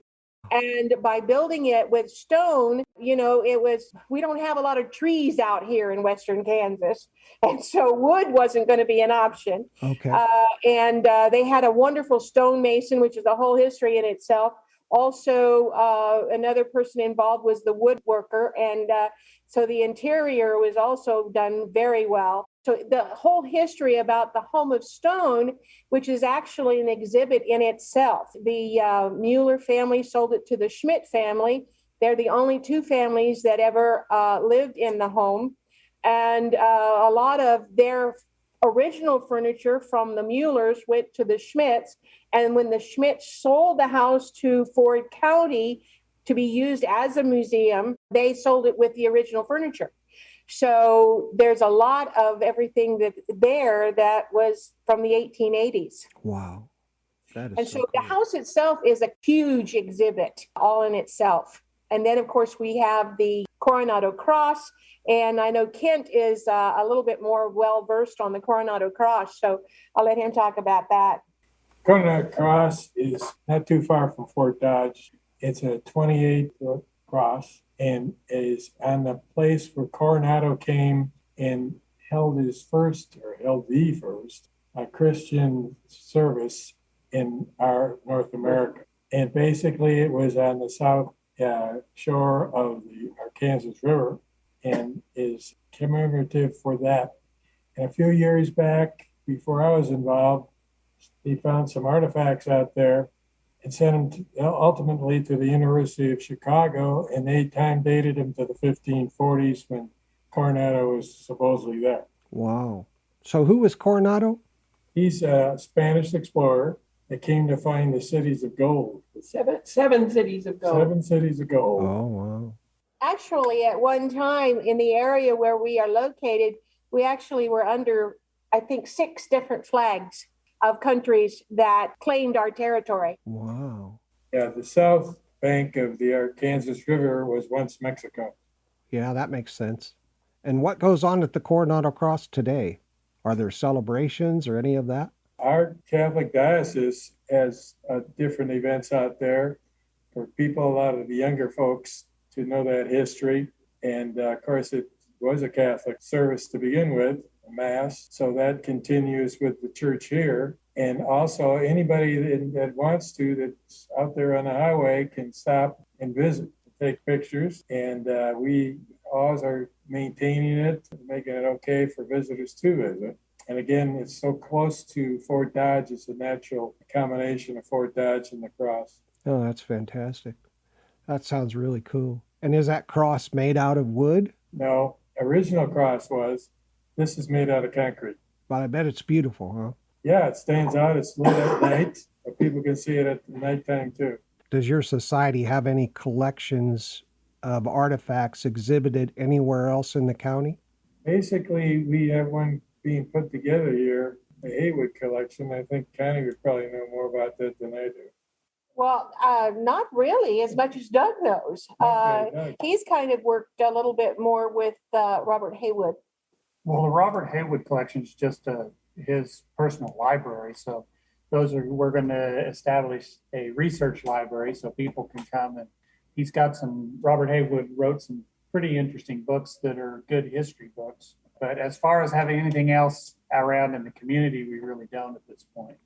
And by building it with stone, we don't have a lot of trees out here in Western Kansas. And so wood wasn't going to be an option. Okay. And they had a wonderful stonemason, which is a whole history in itself. Also, another person involved was the woodworker. And so the interior was also done very well. So the whole history about the Home of Stone, which is actually an exhibit in itself. The Mueller family sold it to the Schmidt family. They're the only two families that ever lived in the home. And a lot of their original furniture from the Muellers went to the Schmidts. And when the Schmidts sold the house to Ford County to be used as a museum, they sold it with the original furniture. So there's a lot of everything that was from the 1880s. Wow. That is And so cool. the house itself is a huge exhibit all in itself. And then, of course, we have the Coronado Cross. And I know Kent is a little bit more well-versed on the Coronado Cross, so I'll let him talk about that. Coronado Cross is not too far from Fort Dodge. It's a 28-foot cross and is on the place where Coronado came and held the first Christian service in our North America. And basically it was on the south shore of the Arkansas River and is commemorative for that. And a few years back, before I was involved, he found some artifacts out there and sent them ultimately to the University of Chicago, and they time dated them to the 1540s when Coronado was supposedly there. Wow. So who was Coronado? He's a Spanish explorer that came to find the cities of gold. Seven cities of gold. 7 cities of gold. Oh, wow. Actually, at one time in the area where we are located, we actually were under, I think, 6 different flags of countries that claimed our territory. Wow. Yeah, the south bank of the Arkansas River was once Mexico. Yeah, that makes sense. And what goes on at the Coronado Cross today? Are there celebrations or any of that? Our Catholic diocese has different events out there. for people, a lot of the younger folks, to know that history. And of course, it was a Catholic service to begin with, a Mass. So that continues with the church here. And also, anybody that wants to, that's out there on the highway, can stop and visit, take pictures. And we always are maintaining it, making it okay for visitors to visit. And again, it's so close to Fort Dodge, it's a natural combination of Fort Dodge and the cross. Oh, that's fantastic. That sounds really cool. And is that cross made out of wood? No, original cross was. This is made out of concrete. But I bet it's beautiful, huh? Yeah, it stands out. It's lit at night, but people can see it at nighttime too. Does your society have any collections of artifacts exhibited anywhere else in the county? Basically, we have one being put together here, the Haywood collection. I think Connie would probably know more about that than I do. Well, not really, as much as Doug knows. Okay, Doug. He's kind of worked a little bit more with Robert Haywood. Well, the Robert Haywood collection is just his personal library. So we're going to establish a research library so people can come, and he's got Robert Haywood wrote some pretty interesting books that are good history books. But as far as having anything else around in the community, we really don't at this point.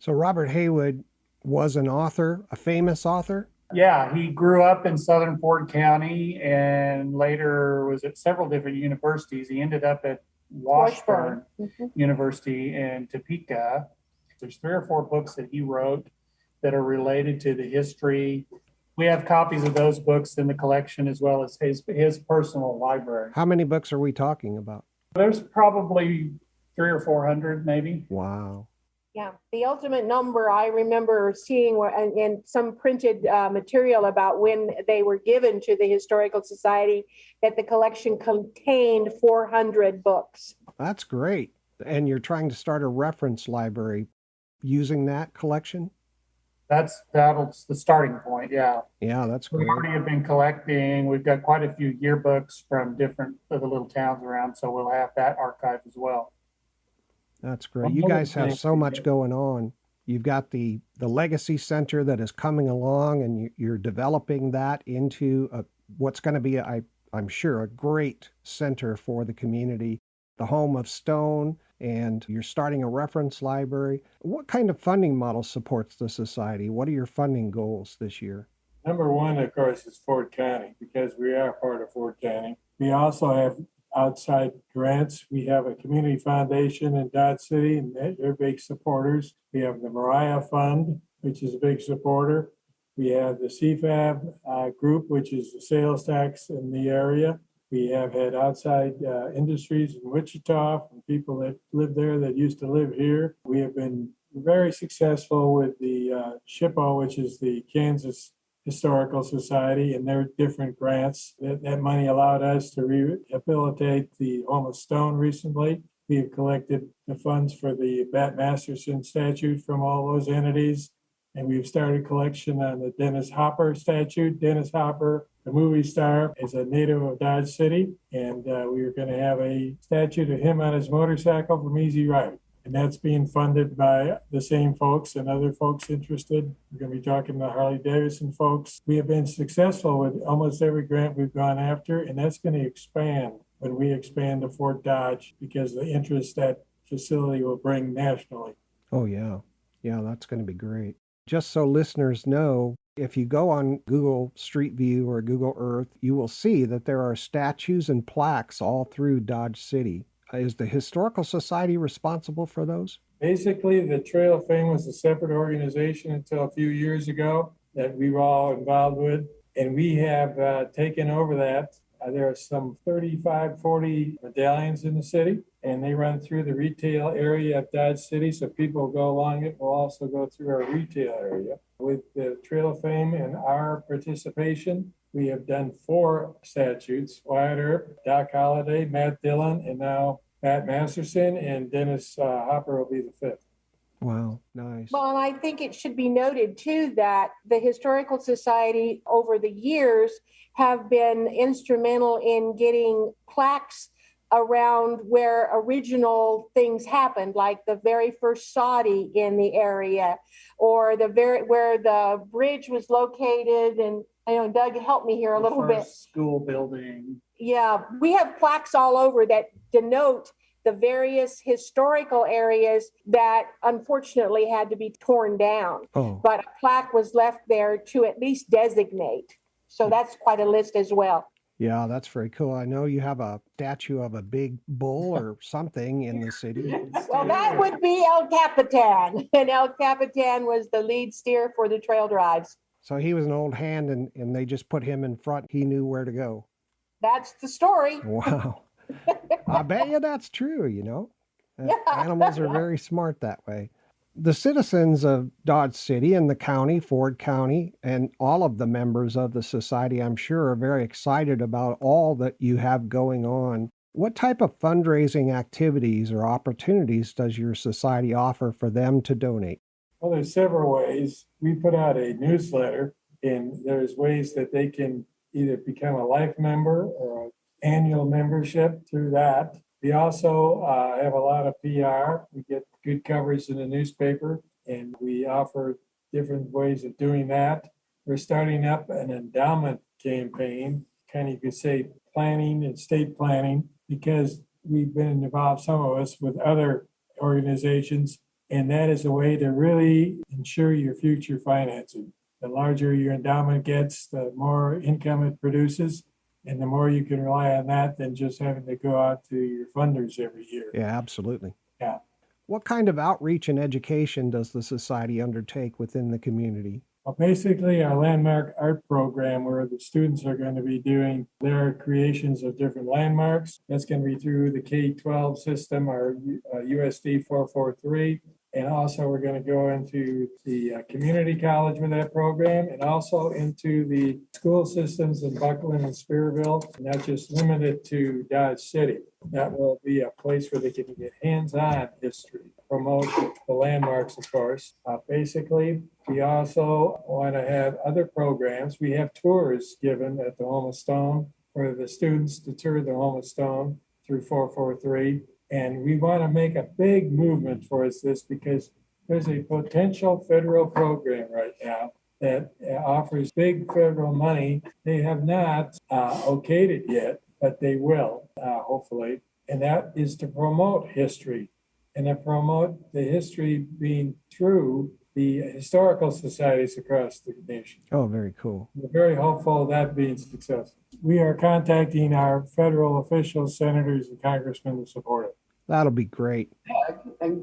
So Robert Haywood was an author, a famous author? Yeah, he grew up in Southern Ford County and later was at several different universities. He ended up at Washburn University in Topeka. There's 3 or 4 books that he wrote that are related to the history. We have copies of those books in the collection as well as his personal library. How many books are we talking about? There's probably 300 or 400 maybe. Wow. Yeah, the ultimate number I remember seeing in some printed material about when they were given to the Historical Society, that the collection contained 400 books. That's great. And you're trying to start a reference library using that collection? That's the starting point, yeah. Yeah, that's We great. already have been collecting. We've got quite a few yearbooks from different of the little towns around, so we'll have that archive as well. That's great. You guys have so much going on. You've got the Legacy Center that is coming along, and you're developing that into what's going to be, I'm sure, a great center for the community, the home of Stone, and you're starting a reference library. What kind of funding model supports the society? What are your funding goals this year? Number one, of course, is Fort County, because we are part of Fort County. We also have outside grants. We have a community foundation in Dodge City, and they're big supporters. We have the Mariah Fund, which is a big supporter. We have the CFAB group, which is the sales tax in the area. We have had outside industries in Wichita from people that live there that used to live here. We have been very successful with the SHPO, which is the Kansas Historical Society, and their different grants. That money allowed us to rehabilitate the home of Stone recently. We have collected the funds for the Bat Masterson statue from all those entities, and we've started collection on the Dennis Hopper statue. Dennis Hopper, the movie star, is a native of Dodge City, and we are going to have a statue to him on his motorcycle from Easy Rider. And that's being funded by the same folks and other folks interested. We're going to be talking to Harley Davidson folks. We have been successful with almost every grant we've gone after, and that's going to expand when we expand to Fort Dodge, because the interest that facility will bring nationally. Oh, yeah. Yeah, that's going to be great. Just so listeners know, if you go on Google Street View or Google Earth, you will see that there are statues and plaques all through Dodge City. Is the Historical Society responsible for those? Basically, the Trail of Fame was a separate organization until a few years ago that we were all involved with, and we have taken over that. There are some 35, 40 medallions in the city, and they run through the retail area of Dodge City, so people go along it will also go through our retail area. With the Trail of Fame and our participation, we have done 4 statutes: Wyatt Earp, Doc Holliday, Matt Dillon, and now Pat Masterson, and Dennis Hopper will be the 5th. Wow, nice. Well, and I think it should be noted too that the Historical Society over the years have been instrumental in getting plaques around where original things happened, like the very first Saudi in the area, or where the bridge was located. And I know Doug, help me here a little bit. School building. Yeah, we have plaques all over that denote the various historical areas that unfortunately had to be torn down. Oh. But a plaque was left there to at least designate. So that's quite a list as well. Yeah, that's very cool. I know you have a statue of a big bull or something in the city. Well, that would be El Capitan. And El Capitan was the lead steer for the trail drives. So he was an old hand and they just put him in front. He knew where to go. That's the story. Wow. I bet you that's true, you know. Yeah. Animals are very smart that way. The citizens of Dodge City and the county, Ford County, and all of the members of the society, I'm sure, are very excited about all that you have going on. What type of fundraising activities or opportunities does your society offer for them to donate? Well, there's several ways. We put out a newsletter, and there's ways that they can either become a life member or an annual membership through that. We also have a lot of PR. We get good coverage in the newspaper, and we offer different ways of doing that. We're starting up an endowment campaign, kind of you could say planning and estate planning, because we've been involved, some of us, with other organizations, and that is a way to really ensure your future financing. The larger your endowment gets, the more income it produces, and the more you can rely on that than just having to go out to your funders every year. Yeah, absolutely. Yeah. What kind of outreach and education does the society undertake within the community? Well, basically, our landmark art program, where the students are going to be doing their creations of different landmarks. That's going to be through the K-12 system, our USD 443. And also, we're going to go into the community college with that program, and also into the school systems in Buckland and Spearville, not just limited to Dodge City. That will be a place where they can get hands-on history, promote the landmarks, of course. Basically, we also want to have other programs. We have tours given at the Home of Stone for the students to tour the Home of Stone through 443. And we want to make a big movement towards this because there's a potential federal program right now that offers big federal money. They have not okayed it yet, but they will, hopefully. And that is to promote history and to promote the history being through the historical societies across the nation. Oh, very cool. We're very hopeful of that being successful. We are contacting our federal officials, senators, and congressmen to support it. That'll be great.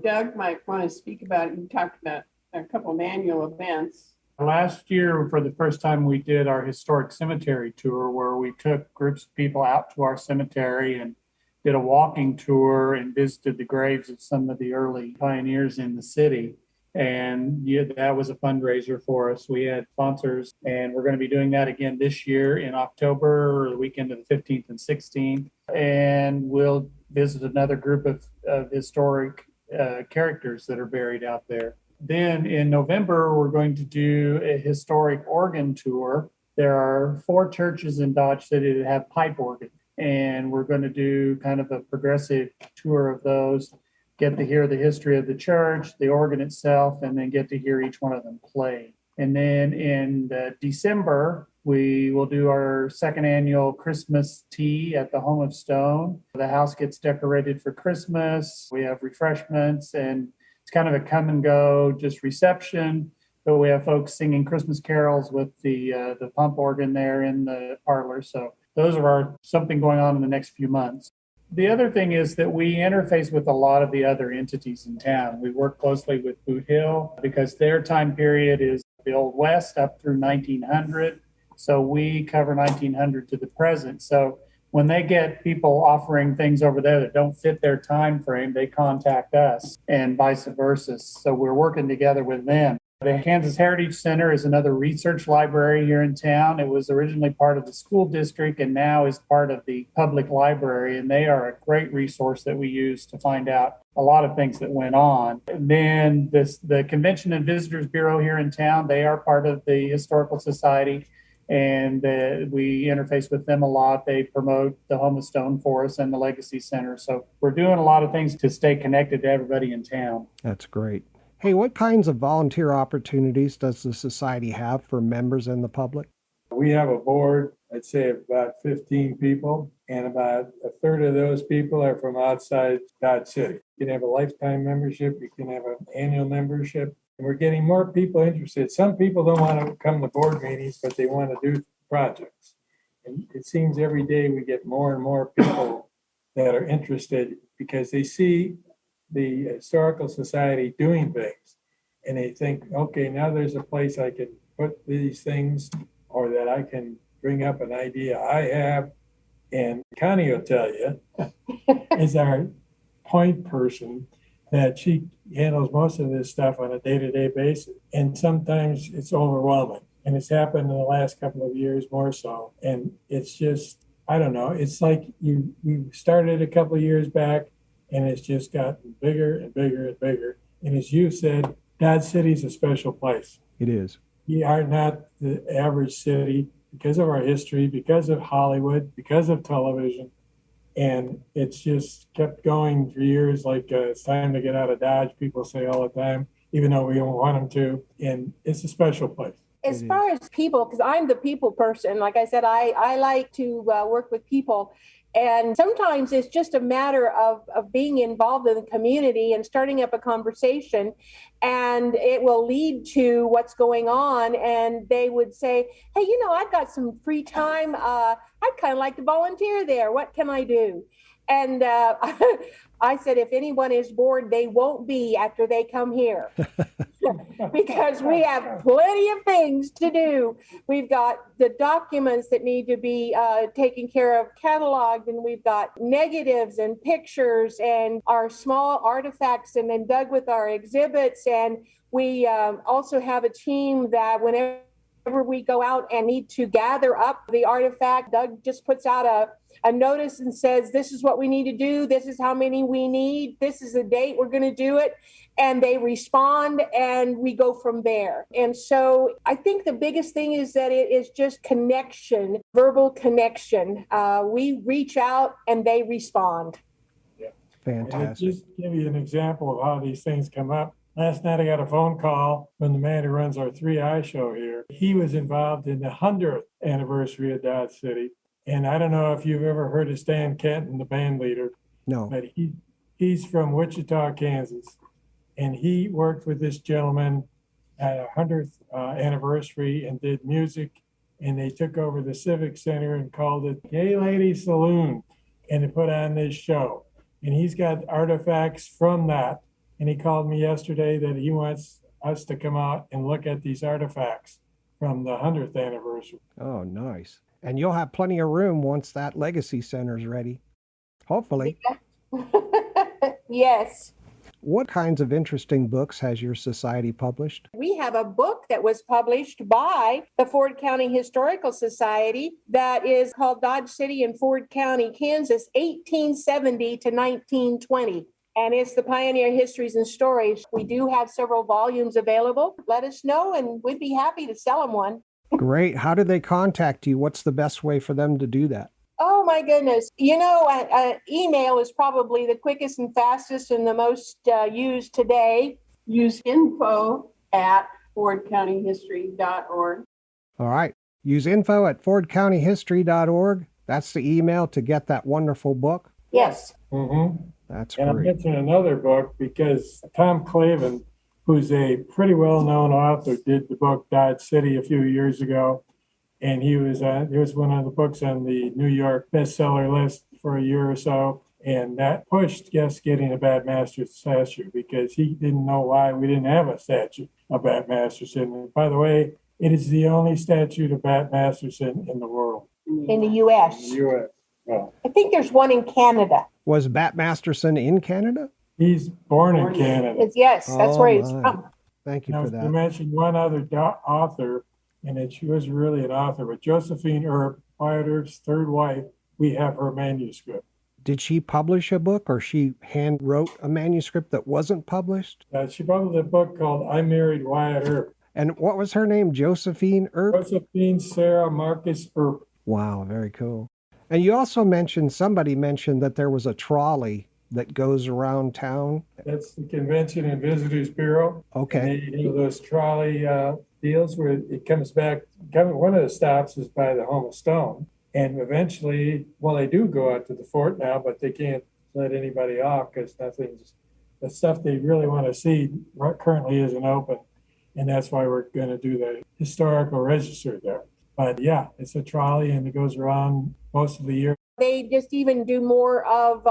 Doug might want to speak about it. You talked about a couple of annual events. Last year, for the first time, we did our historic cemetery tour, where we took groups of people out to our cemetery and did a walking tour and visited the graves of some of the early pioneers in the city. And yeah, that was a fundraiser for us. We had sponsors, and we're going to be doing that again this year in October, the weekend of the 15th and 16th. And we'll visit another group of historic characters that are buried out there. Then in November, we're going to do a historic organ tour. There are 4 churches in Dodge City that have pipe organ, and we're going to do kind of a progressive tour of those. Get to hear the history of the church, the organ itself, and then get to hear each one of them play. And then in December, we will do our second annual Christmas tea at the Home of Stone. The house gets decorated for Christmas. We have refreshments, and it's kind of a come and go, just reception. But we have folks singing Christmas carols with the pump organ there in the parlor. So those are something going on in the next few months. The other thing is that we interface with a lot of the other entities in town. We work closely with Boot Hill because their time period is the Old West up through 1900. So we cover 1900 to the present. So when they get people offering things over there that don't fit their time frame, they contact us and vice versa. So we're working together with them. The Kansas Heritage Center is another research library here in town. It was originally part of the school district and now is part of the public library. And they are a great resource that we use to find out a lot of things that went on. And then the Convention and Visitors Bureau here in town, they are part of the Historical Society. and we interface with them a lot. They promote the Home of Stone for us and the Legacy Center. So we're doing a lot of things to stay connected to everybody in town. That's great. Hey, what kinds of volunteer opportunities does the society have for members and the public? We have a board, I'd say about 15 people, and about a third of those people are from outside Dodge City. You can have a lifetime membership, you can have an annual membership, and we're getting more people interested. Some people don't want to come to board meetings, but they want to do projects. And it seems every day we get more and more people that are interested because they see the Historical Society doing things, and they think, okay, now there's a place I can put these things, or that I can bring up an idea I have. And Connie will tell you, is our point person, that she handles most of this stuff on a day-to-day basis. And sometimes it's overwhelming. And it's happened in the last couple of years more so. And it's just, I don't know, it's like we started a couple of years back, and it's just gotten bigger and bigger and bigger. And as you said, Dodge City's a special place. It is. We are not the average city because of our history, because of Hollywood, because of television. And it's just kept going for years. Like it's time to get out of Dodge, people say all the time, even though we don't want them to. And it's a special place. As far as people, because I'm the people person, like I said, I like to work with people. And sometimes it's just a matter of being involved in the community and starting up a conversation, and it will lead to what's going on. And they would say, hey, I've got some free time. I'd kind of like to volunteer there. What can I do? And I said, if anyone is bored, they won't be after they come here. Because we have plenty of things to do. We've got the documents that need to be taken care of, cataloged, and we've got negatives and pictures and our small artifacts, and then Doug with our exhibits. And we also have a team that whenever we go out and need to gather up the artifact, Doug just puts out a notice and says, this is what we need to do. This is how many we need. This is the date we're going to do it. And they respond, and we go from there. And so I think the biggest thing is that it is just connection, verbal connection. We reach out and they respond. Yeah. Fantastic. Just give you an example of how these things come up. Last night I got a phone call from the man who runs our 3i show here. He was involved in the 100th anniversary of Dodge City. And I don't know if you've ever heard of Stan Kenton, the band leader. No. But he's from Wichita, Kansas. And he worked with this gentleman at a 100th anniversary and did music. And they took over the Civic Center and called it Gay Lady Saloon. And they put on this show. And he's got artifacts from that. And he called me yesterday that he wants us to come out and look at these artifacts from the 100th anniversary. Oh, nice. And you'll have plenty of room once that Legacy Center's ready. Hopefully. Yes. What kinds of interesting books has your society published? We have a book that was published by the Ford County Historical Society that is called Dodge City and Ford County, Kansas, 1870 to 1920. And it's the Pioneer Histories and Stories. We do have several volumes available. Let us know, and we'd be happy to sell them one. Great. How do they contact you? What's the best way for them to do that? Oh, my goodness. Email is probably the quickest and fastest and the most used today. Use info@fordcountyhistory.org. All right. Use info@fordcountyhistory.org. That's the email to get that wonderful book. Yes. Mm-hmm. That's and great. I'm mentioning another book because Tom Clavin, who's a pretty well-known author, did the book Dodge City a few years ago. And he was one of the books on the New York bestseller list for a year or so. And that pushed us getting a Bat Masterson statue because he didn't know why we didn't have a statue of Bat Masterson. And by the way, it is the only statue of Bat Masterson in the world. In the U.S. In the U.S. Well, I think there's one in Canada. Was Bat Masterson in Canada? He's born in Canada. Yes, that's where he's my. from. Thank you Now, for you that. mentioned one other author, and she was really an author, but Josephine Earp, Wyatt Earp's third wife, we have her manuscript. Did she publish a book, or she hand wrote a manuscript that wasn't published? She published a book called I Married Wyatt Earp. And what was her name? Josephine Earp? Josephine Sarah Marcus Earp. Wow, very cool. And you also somebody mentioned that there was a trolley that goes around town. That's the Convention and Visitors Bureau. Okay. And they do those trolley deals where it comes back. One of the stops is by the Home of Stone. And eventually, well, they do go out to the fort now, but they can't let anybody off because the stuff they really want to see currently isn't open. And that's why we're going to do the historical register there. But yeah, it's a trolley and it goes around most of the year. They just even do more of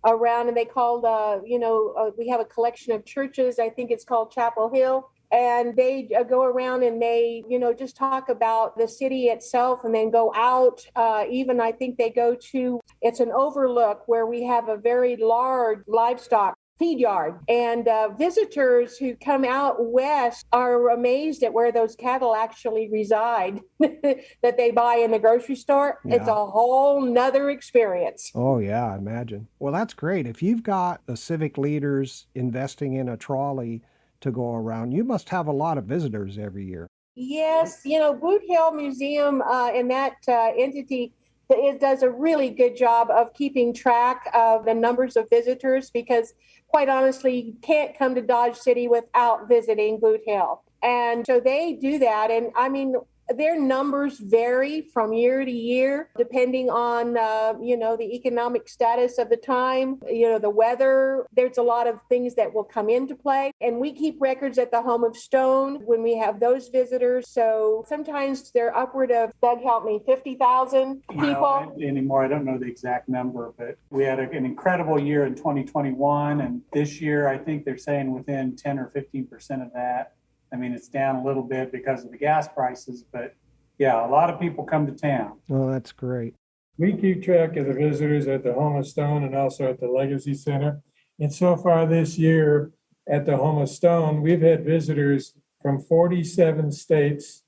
around, and they called, we have a collection of churches. I think it's called Chapel Hill. And they go around and they, just talk about the city itself and then go out. Even I think they go to, it's an overlook where we have a very large livestock feed yard. And visitors who come out west are amazed at where those cattle actually reside that they buy in the grocery store. Yeah. It's a whole nother experience. Oh, yeah, I imagine. Well, that's great. If you've got the civic leaders investing in a trolley to go around, you must have a lot of visitors every year. Yes, Boot Hill Museum and that entity, it does a really good job of keeping track of the numbers of visitors because, quite honestly, you can't come to Dodge City without visiting Boot Hill. And so they do that. And I mean, their numbers vary from year to year, depending on, the economic status of the time, the weather. There's a lot of things that will come into play. And we keep records at the Home of Stone when we have those visitors. So sometimes they're upward of, Doug, help me, 50,000 people. Anymore, I don't know the exact number, but we had an incredible year in 2021. And this year, I think they're saying within 10 or 15% of that. I mean, it's down a little bit because of the gas prices, but yeah, a lot of people come to town. Oh, that's great. We keep track of the visitors at the Home of Stone and also at the Legacy Center. And so far this year at the Home of Stone, we've had visitors from 47 states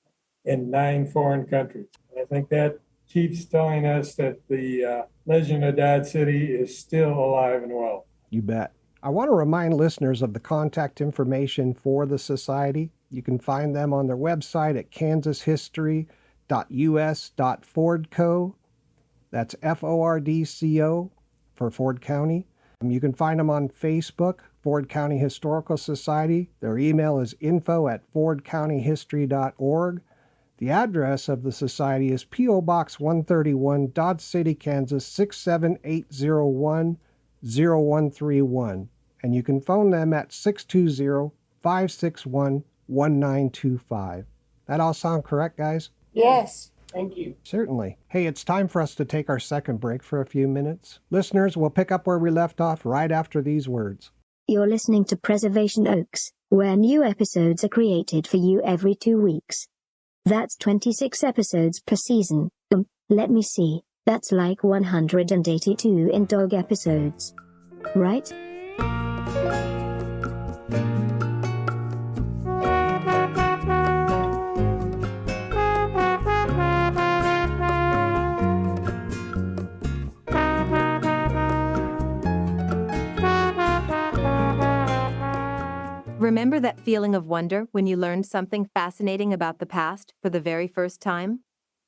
and 9 foreign countries. I think that keeps telling us that the legend of Dodge City is still alive and well. You bet. I want to remind listeners of the contact information for the Society. You can find them on their website at kansashistory.us.fordco. That's FORDCO for Ford County. You can find them on Facebook, Ford County Historical Society. Their email is info@fordcountyhistory.org. The address of the Society is P.O. Box 131, Dodge City, Kansas 67801. 0131, and you can phone them at 620-561-1925. That all sound correct, guys? Yes. Thank you. Certainly. Hey, it's time for us to take our second break for a few minutes. Listeners, we'll pick up where we left off right after these words. You're listening to Preservation Oaks, where new episodes are created for you every 2 weeks. That's 26 episodes per season. Let me see. That's like 182 in dog episodes. Right? Remember that feeling of wonder when you learned something fascinating about the past for the very first time?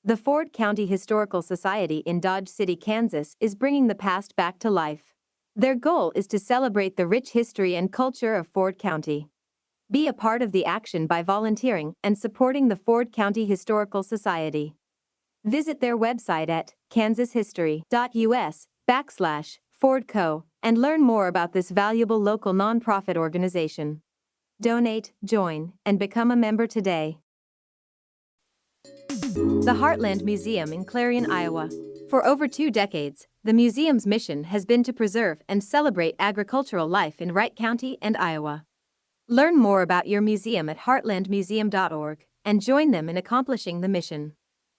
The Ford County Historical Society in Dodge City, Kansas is bringing the past back to life. Their goal is to celebrate the rich history and culture of Ford County. Be a part of the action by volunteering and supporting the Ford County Historical Society. Visit their website at kansashistory.us/FordCo and learn more about this valuable local nonprofit organization. Donate, join, and become a member today. The Heartland Museum in Clarion, Iowa. For over 2 decades, the museum's mission has been to preserve and celebrate agricultural life in Wright County and Iowa. Learn more about your museum at heartlandmuseum.org and join them in accomplishing the mission.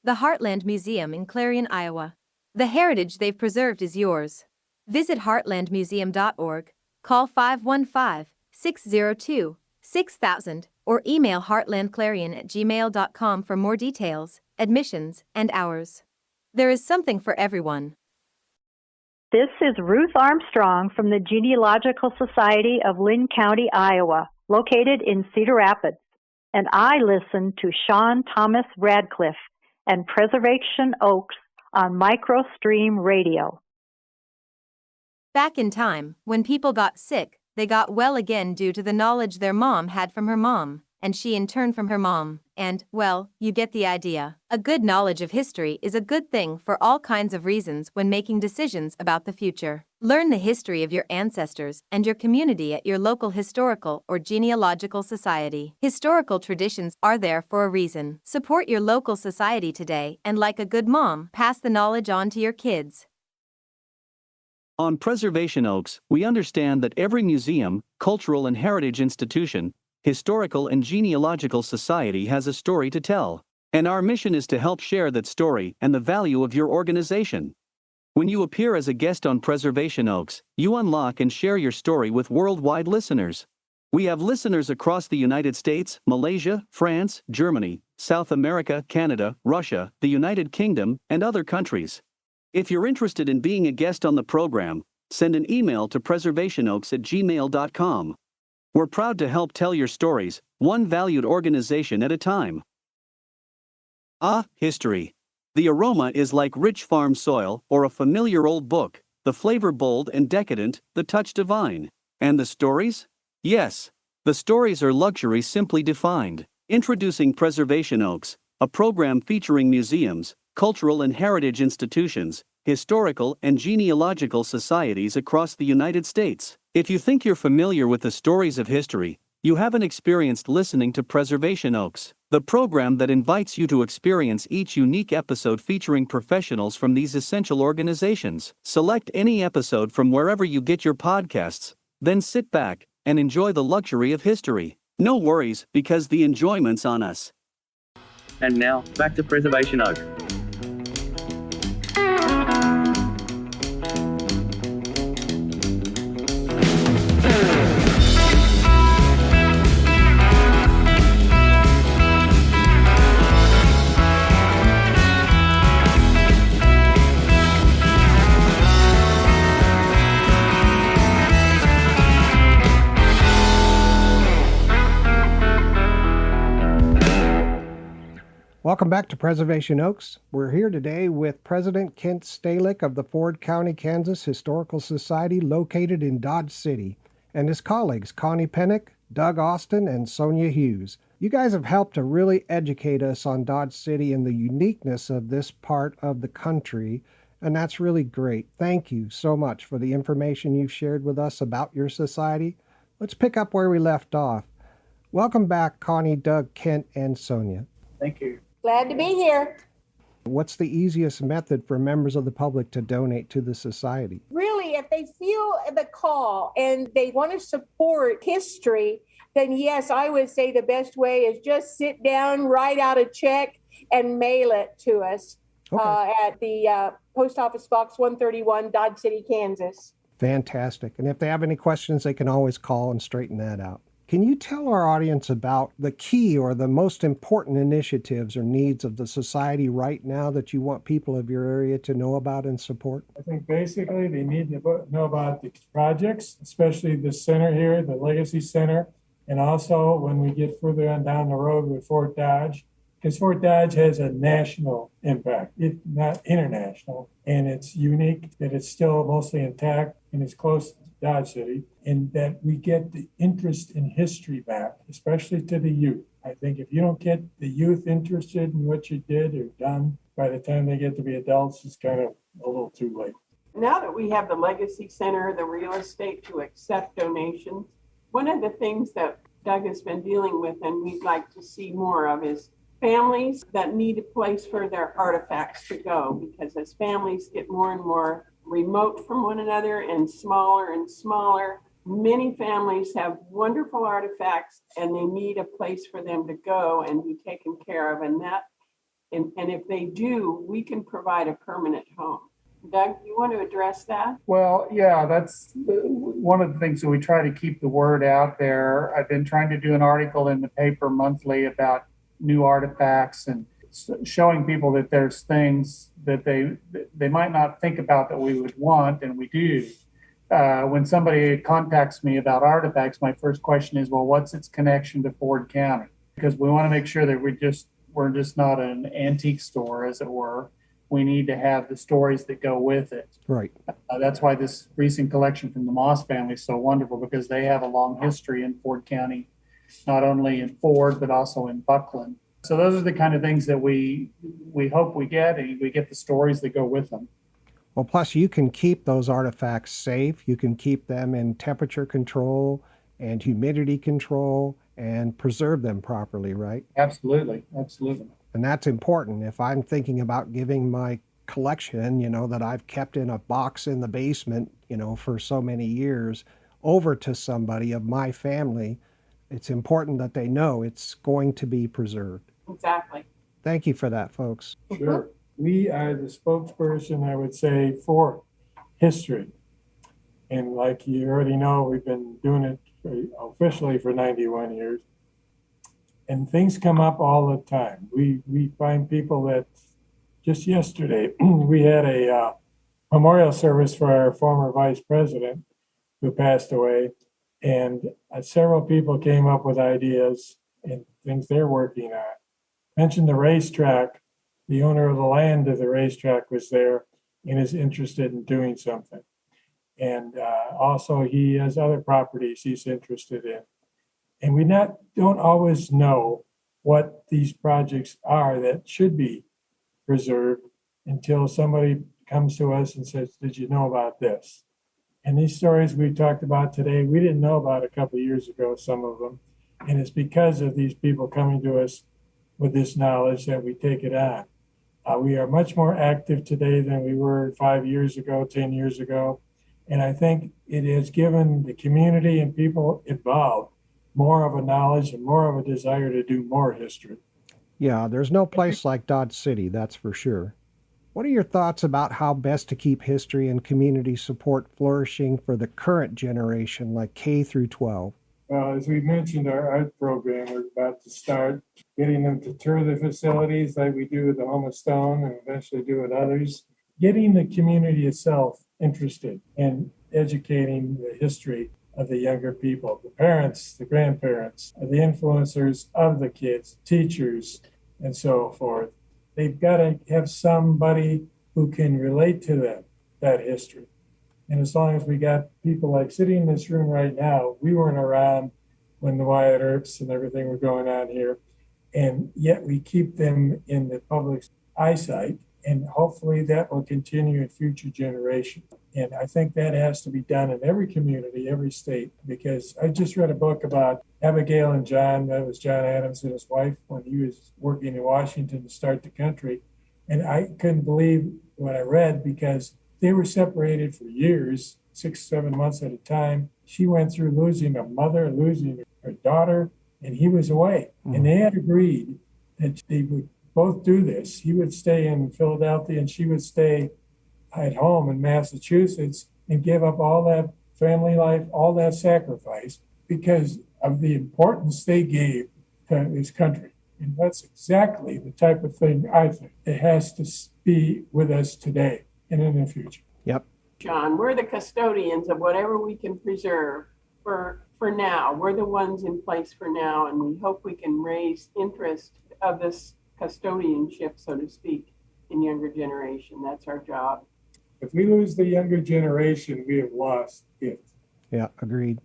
The Heartland Museum in Clarion, Iowa. The heritage they've preserved is yours. Visit heartlandmuseum.org, call 515-602-6000, or email heartlandclarion@gmail.com for more details, admissions, and hours. There is something for everyone. This is Ruth Armstrong from the Genealogical Society of Lynn County, Iowa, located in Cedar Rapids. and I listen to Sean Thomas Radcliff and Preservation Oaks on Microstream Radio. Back in time, when people got sick, they got well again due to the knowledge their mom had from her mom, and she in turn from her mom, and, well, you get the idea. A good knowledge of history is a good thing for all kinds of reasons when making decisions about the future. Learn the history of your ancestors and your community at your local historical or genealogical society. Historical traditions are there for a reason. Support your local society today and, like a good mom, pass the knowledge on to your kids. On Preservation Oaks, we understand that every museum, cultural and heritage institution, historical and genealogical society has a story to tell, and our mission is to help share that story and the value of your organization. When you appear as a guest on Preservation Oaks, you unlock and share your story with worldwide listeners. We have listeners across the United States, Malaysia, France, Germany, South America, Canada, Russia, the United Kingdom, and other countries. If you're interested in being a guest on the program, send an email to preservationoaks@gmail.com. We're proud to help tell your stories, one valued organization at a time. History. The aroma is like rich farm soil or a familiar old book, the flavor bold and decadent, the touch divine. And the stories? Yes, the stories are luxury simply defined. Introducing Preservation Oaks, a program featuring museums, cultural and heritage institutions, historical and genealogical societies across the United States. If you think you're familiar with the stories of history, you haven't experienced listening to Preservation Oaks, the program that invites you to experience each unique episode featuring professionals from these essential organizations. Select any episode from wherever you get your podcasts, then sit back and enjoy the luxury of history. No worries, because the enjoyment's on us. And now, back to Preservation Oaks. Welcome back to Preservation Oaks. We're here today with President Kent Stehlik of the Ford County, Kansas Historical Society located in Dodge City, and his colleagues Connie Penick, Doug Austen, and Sonya Hughes. You guys have helped to really educate us on Dodge City and the uniqueness of this part of the country, and that's really great. Thank you so much for the information you've shared with us about your society. Let's pick up where we left off. Welcome back, Connie, Doug, Kent, and Sonya. Thank you. Glad to be here. What's the easiest method for members of the public to donate to the society? Really, if they feel the call and they want to support history, then yes, I would say the best way is just sit down, write out a check, and mail it to us at the Post Office Box 131, Dodge City, Kansas. Fantastic. And if they have any questions, they can always call and straighten that out. Can you tell our audience about the key or the most important initiatives or needs of the society right now that you want people of your area to know about and support? I think basically they need to know about the projects, especially the center here, the Legacy Center, and also when we get further on down the road with Fort Dodge, because Fort Dodge has a national impact, if not international, and it's unique that it's still mostly intact and it's close to Dodge City, and that we get the interest in history back, especially to the youth. I think if you don't get the youth interested in what you did or done, by the time they get to be adults, it's kind of a little too late. Now that we have the Legacy Center, the real estate to accept donations, one of the things that Doug has been dealing with and we'd like to see more of is families that need a place for their artifacts to go, because as families get more and more remote from one another and smaller, many families have wonderful artifacts and they need a place for them to go and be taken care of. And if they do, we can provide a permanent home. Doug, you want to address that? Well, yeah, that's one of the things that we try to keep the word out there. I've been trying to do an article in the paper monthly about new artifacts and showing people that there's things that they might not think about that we would want, and we do. When somebody contacts me about artifacts, my first question is, well, what's its connection to Ford County? because we want to make sure that we're just not an antique store, as it were. We need to have the stories that go with it. Right. That's why this recent collection from the Moss family is so wonderful, because they have a long history in Ford County, not only in Ford, but also in Buckland. So those are the kind of things that we hope we get, and we get the stories that go with them. Well, plus you can keep those artifacts safe. You can keep them in temperature control and humidity control and preserve them properly, right? Absolutely. Absolutely. And that's important. If I'm thinking about giving my collection, that I've kept in a box in the basement, for so many years, over to somebody of my family, it's important that they know it's going to be preserved. Exactly. Thank you for that, folks. Sure. We are the spokesperson, I would say, for history. And like you already know, we've been doing it officially for 91 years. And things come up all the time. We find people that just yesterday, we had a memorial service for our former vice president who passed away. And several people came up with ideas and things they're working on. Mentioned the racetrack. The owner of the land of the racetrack was there and is interested in doing something. And also he has other properties he's interested in. And we don't always know what these projects are that should be preserved until somebody comes to us and says, did you know about this? And these stories we talked about today, we didn't know about a couple of years ago, some of them. And it's because of these people coming to us with this knowledge that we take it on. We are much more active today than we were 5 years ago, 10 years ago. And I think it has given the community and people involved more of a knowledge and more of a desire to do more history. Yeah, there's no place like Dodge City, that's for sure. What are your thoughts about how best to keep history and community support flourishing for the current generation, like K through 12? Well, as we mentioned, our art program, we're about to start getting them to tour the facilities like we do with the Home of Stone and eventually do with others. Getting the community itself interested in educating the history of the younger people, the parents, the grandparents, the influencers of the kids, teachers, and so forth. They've got to have somebody who can relate to them, that history. And as long as we got people like sitting in this room right now, we weren't around when the Wyatt Earps and everything were going on here. And yet we keep them in the public's eyesight. And hopefully that will continue in future generations. And I think that has to be done in every community, every state, because I just read a book about Abigail and John. That was John Adams and his wife when he was working in Washington to start the country. And I couldn't believe what I read because they were separated for years, 6-7 months at a time. She went through losing a mother, losing her daughter, and he was away. And they had agreed that they would both do this. He would stay in Philadelphia and she would stay at home in Massachusetts and give up all that family life, all that sacrifice because of the importance they gave to this country. And that's exactly the type of thing I think it has to be with us today and in the future. Yep. John, we're the custodians of whatever we can preserve for now. We're the ones in place for now, and we hope we can raise interest of this custodianship, so to speak, in younger generation. That's our job. If we lose the younger generation, we have lost it. Yeah, agreed.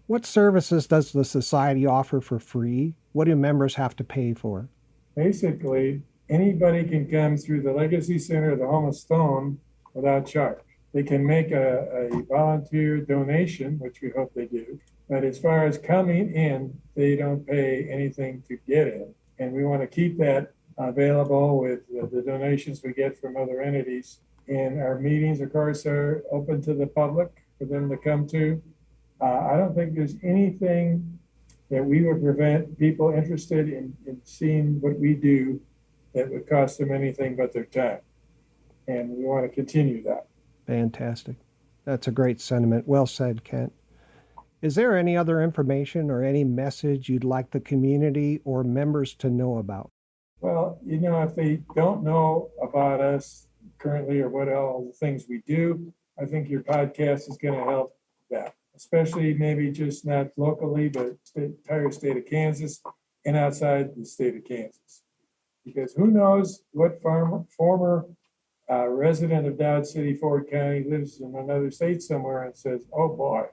What services does the society offer for free? What do members have to pay for? Basically, anybody can come through the Legacy Center of the Home of Stone without charge. They can make a volunteer donation, which we hope they do. But as far as coming in, they don't pay anything to get in. And we want to keep that available with the donations we get from other entities. And our meetings, of course, are open to the public for them to come to. I don't think there's anything that we would prevent people interested in seeing what we do that would cost them anything but their time. And we want to continue that. Fantastic. That's a great sentiment. Well said, Kent. Is there any other information or any message you'd like the community or members to know about? Well, if they don't know about us currently or what all the things we do, I think your podcast is going to help that, especially maybe just not locally, but the entire state of Kansas. and outside the state of Kansas. Because who knows what former resident of Dodge City, Ford County, lives in another state somewhere and says, oh boy,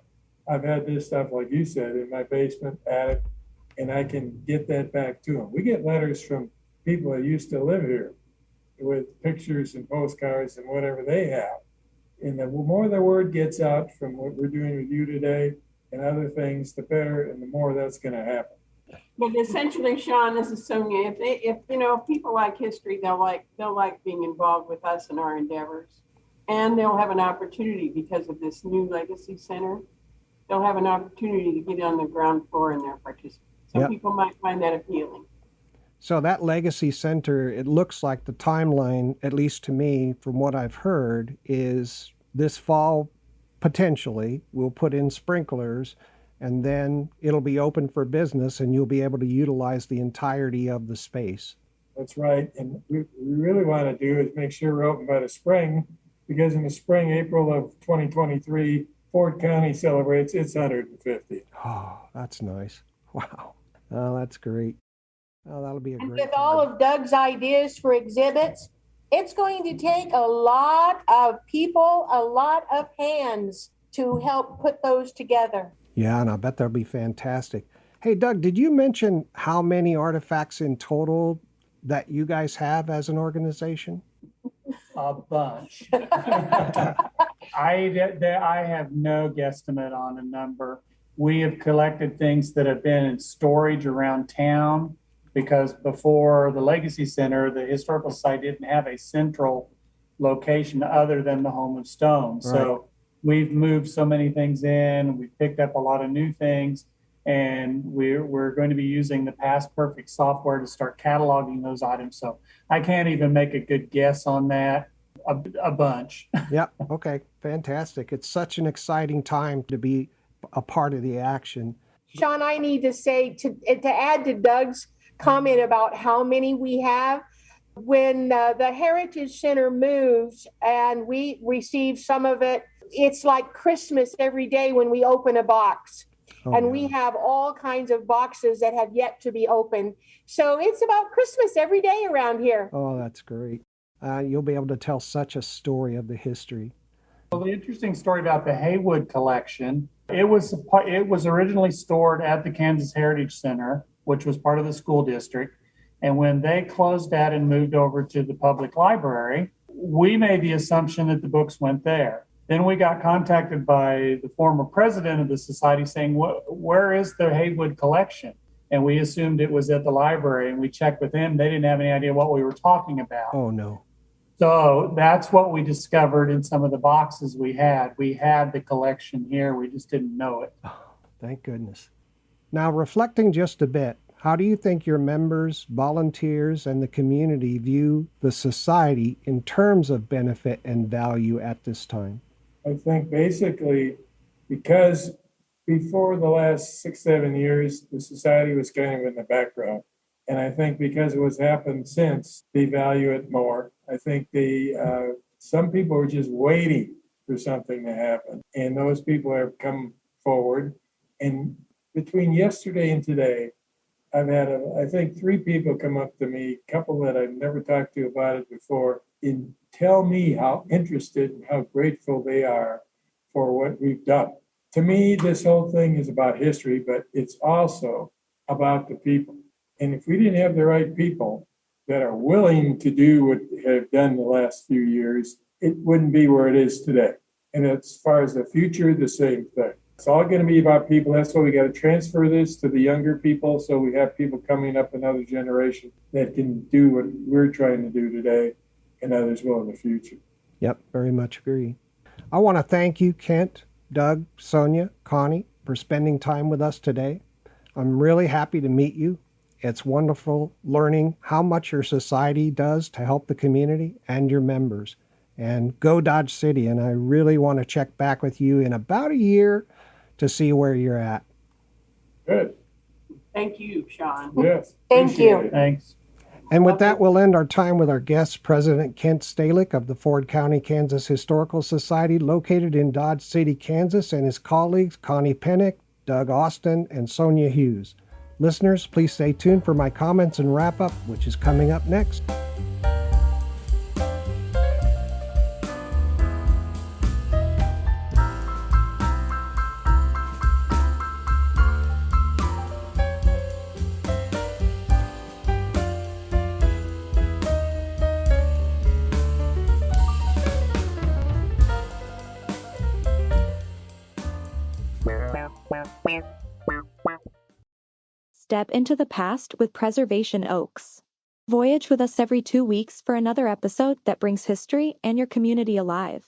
I've had this stuff, like you said, in my basement, attic, and I can get that back to them. We get letters from people that used to live here with pictures and postcards and whatever they have. And the more the word gets out from what we're doing with you today and other things, the better and the more that's going to happen. But essentially, Sean, this is Sonya. If people like history, they'll like being involved with us in our endeavors, and they'll have an opportunity because of this new legacy center. They'll have an opportunity to get on the ground floor and their participate. Some people might find that appealing. So that legacy center, it looks like the timeline, at least to me, from what I've heard, is this fall potentially we'll put in sprinklers. And then it'll be open for business and you'll be able to utilize the entirety of the space. That's right. And we really want to do is make sure we're open by the spring, because in the spring, April of 2023, Ford County celebrates its 150th. Oh, that's nice. Wow. Oh, that's great. Oh, that'll be a and great with all of Doug's ideas for exhibits, it's going to take a lot of people, a lot of hands to help put those together. Yeah, and I bet that'll be fantastic. Hey, Doug, did you mention how many artifacts in total that you guys have as an organization? A bunch. I have no guesstimate on a number. We have collected things that have been in storage around town, because before the Legacy Center, the Historical Society didn't have a central location other than the Home of Stone. Right. So we've moved so many things in, we've picked up a lot of new things, and we're going to be using the Past Perfect software to start cataloging those items. So I can't even make a good guess on that. A bunch. Yep. Okay. Fantastic. It's such an exciting time to be a part of the action. Sean, I need to say, to add to Doug's comment about how many we have, when the Heritage Center moves and we receive some of it, it's like Christmas every day when we open a box. We have all kinds of boxes that have yet to be opened. So it's about Christmas every day around here. Oh, that's great. You'll be able to tell such a story of the history. Well, the interesting story about the Haywood collection, it was originally stored at the Kansas Heritage Center, which was part of the school district. And when they closed that and moved over to the public library, we made the assumption that the books went there. Then we got contacted by the former president of the society saying, where is the Haywood collection? And we assumed it was at the library, and we checked with them. They didn't have any idea what we were talking about. Oh, no. So that's what we discovered in some of the boxes we had. We had the collection here. We just didn't know it. Oh, thank goodness. Now, reflecting just a bit, how do you think your members, volunteers, and the community view the society in terms of benefit and value at this time? I think basically because before the last 6-7 years, the society was kind of in the background. And I think because of what's happened since, they value it more. I think some people are just waiting for something to happen. And those people have come forward. And between yesterday and today, I've had, I think, 3 people come up to me, a couple that I've never talked to about it before, and tell me how interested and how grateful they are for what we've done. To me, this whole thing is about history, but it's also about the people. And if we didn't have the right people that are willing to do what they have done the last few years, it wouldn't be where it is today. And as far as the future, the same thing. It's all going to be about people. That's why we got to transfer this to the younger people, so we have people coming up, another generation that can do what we're trying to do today, and others will in the future. Yep, very much agree. I want to thank you, Kent, Doug, Sonya, Connie, for spending time with us today. I'm really happy to meet you. It's wonderful learning how much your society does to help the community and your members. And go Dodge City, and I really want to check back with you in about a year to see where you're at. Good. Thank you, Sean. Yes. Thank you. Thanks. And with that, we'll end our time with our guest, President Kent Stehlik of the Ford County, Kansas Historical Society, located in Dodge City, Kansas, and his colleagues, Connie Penick, Doug Austen, and Sonya Hughes. Listeners, please stay tuned for my comments and wrap-up, which is coming up next. Step into the past with Preservation Oaks. Voyage with us every 2 weeks for another episode that brings history and your community alive.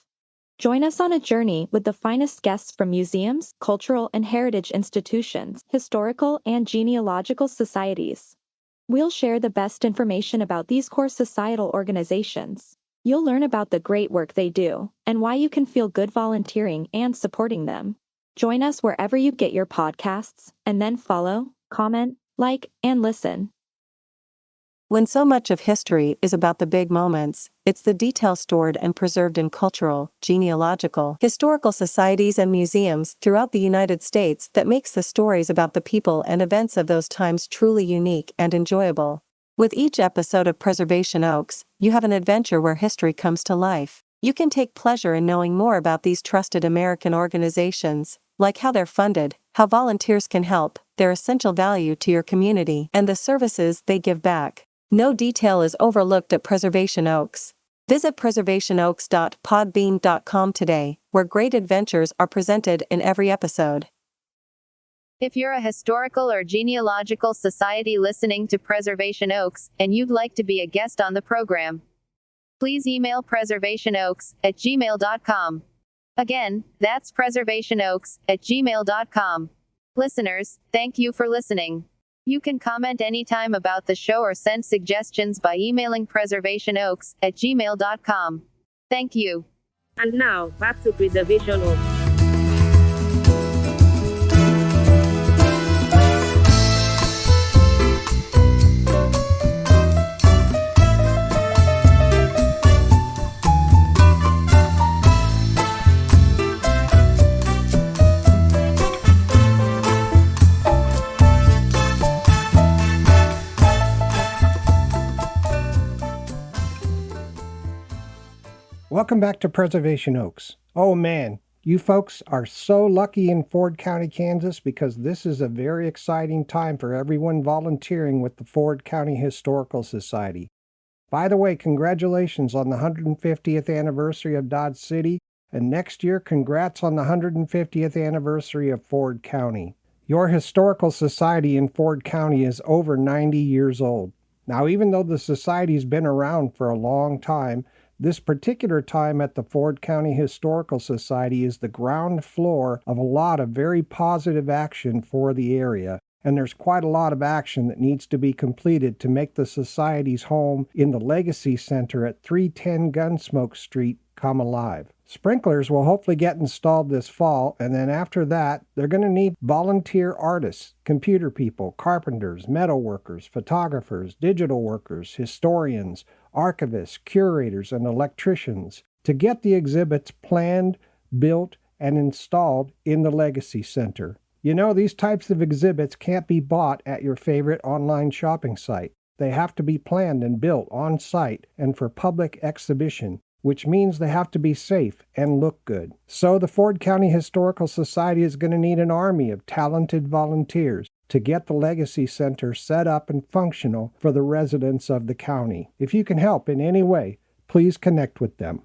Join us on a journey with the finest guests from museums, cultural and heritage institutions, historical and genealogical societies. We'll share the best information about these core societal organizations. You'll learn about the great work they do and why you can feel good volunteering and supporting them. Join us wherever you get your podcasts, and then follow, comment, like, and listen. When so much of history is about the big moments, it's the detail stored and preserved in cultural, genealogical, historical societies and museums throughout the United States that makes the stories about the people and events of those times truly unique and enjoyable. With each episode of Preservation Oaks, you have an adventure where history comes to life. You can take pleasure in knowing more about these trusted American organizations, like how they're funded, how volunteers can help, their essential value to your community, and the services they give back. No detail is overlooked at Preservation Oaks. Visit preservationoaks.podbean.com today, where great adventures are presented in every episode. If you're a historical or genealogical society listening to Preservation Oaks, and you'd like to be a guest on the program, please email preservationoaks@gmail.com. Again, that's preservationoaks@gmail.com. Listeners, thank you for listening. You can comment anytime about the show or send suggestions by emailing preservationoaks@gmail.com. Thank you. And now, back to Preservation Oaks. Welcome back to Preservation Oaks. Oh man, you folks are so lucky in Ford County, Kansas, because this is a very exciting time for everyone volunteering with the Ford County Historical Society. By the way, congratulations on the 150th anniversary of Dodge City, and next year, congrats on the 150th anniversary of Ford County. Your historical society in Ford County is over 90 years old. Now, even though the society's been around for a long time, this particular time at the Ford County Historical Society is the ground floor of a lot of very positive action for the area, and there's quite a lot of action that needs to be completed to make the Society's home in the Legacy Center at 310 Gunsmoke Street come alive. Sprinklers will hopefully get installed this fall, and then after that, they're going to need volunteer artists, computer people, carpenters, metal workers, photographers, digital workers, historians, archivists, curators, and electricians to get the exhibits planned, built, and installed in the Legacy Center. You know, these types of exhibits can't be bought at your favorite online shopping site. They have to be planned and built on site and for public exhibition, which means they have to be safe and look good. So the Ford County Historical Society is going to need an army of talented volunteers to get the Legacy Center set up and functional for the residents of the county. If you can help in any way, please connect with them.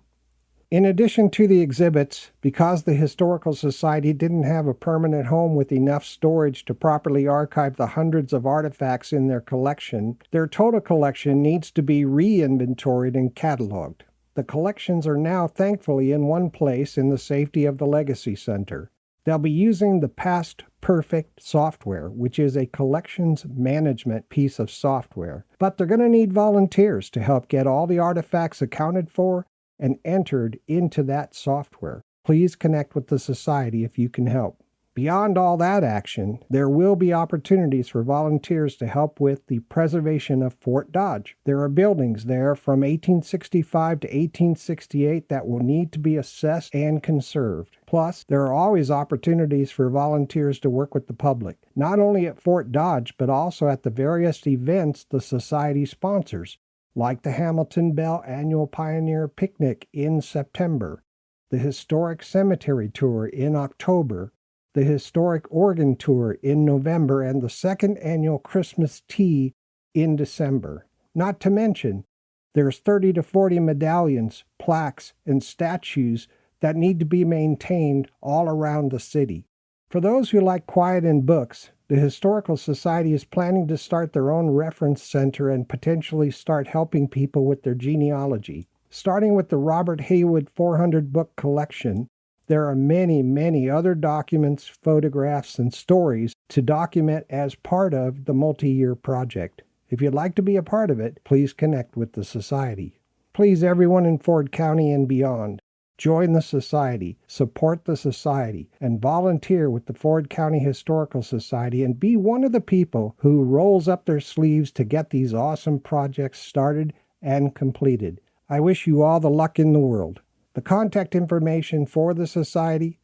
In addition to the exhibits, because the Historical Society didn't have a permanent home with enough storage to properly archive the hundreds of artifacts in their collection, their total collection needs to be re-inventoried and cataloged. The collections are now thankfully in one place in the safety of the Legacy Center. They'll be using the Past Perfect software, which is a collections management piece of software. But they're going to need volunteers to help get all the artifacts accounted for and entered into that software. Please connect with the Society if you can help. Beyond all that action, there will be opportunities for volunteers to help with the preservation of Fort Dodge. There are buildings there from 1865 to 1868 that will need to be assessed and conserved. Plus, there are always opportunities for volunteers to work with the public, not only at Fort Dodge, but also at the various events the Society sponsors, like the Hamilton Bell Annual Pioneer Picnic in September, the Historic Cemetery Tour in October, the Historic Organ Tour in November, and the second annual Christmas Tea in December. Not to mention, there's 30 to 40 medallions, plaques, and statues that need to be maintained all around the city. For those who like quiet and books, the Historical Society is planning to start their own reference center and potentially start helping people with their genealogy. Starting with the Robert Haywood 400 book collection, there are many, many other documents, photographs, and stories to document as part of the multi-year project. If you'd like to be a part of it, please connect with the Society. Please, everyone in Ford County and beyond, join the Society, support the Society, and volunteer with the Ford County Historical Society and be one of the people who rolls up their sleeves to get these awesome projects started and completed. I wish you all the luck in the world. The contact information for the Society,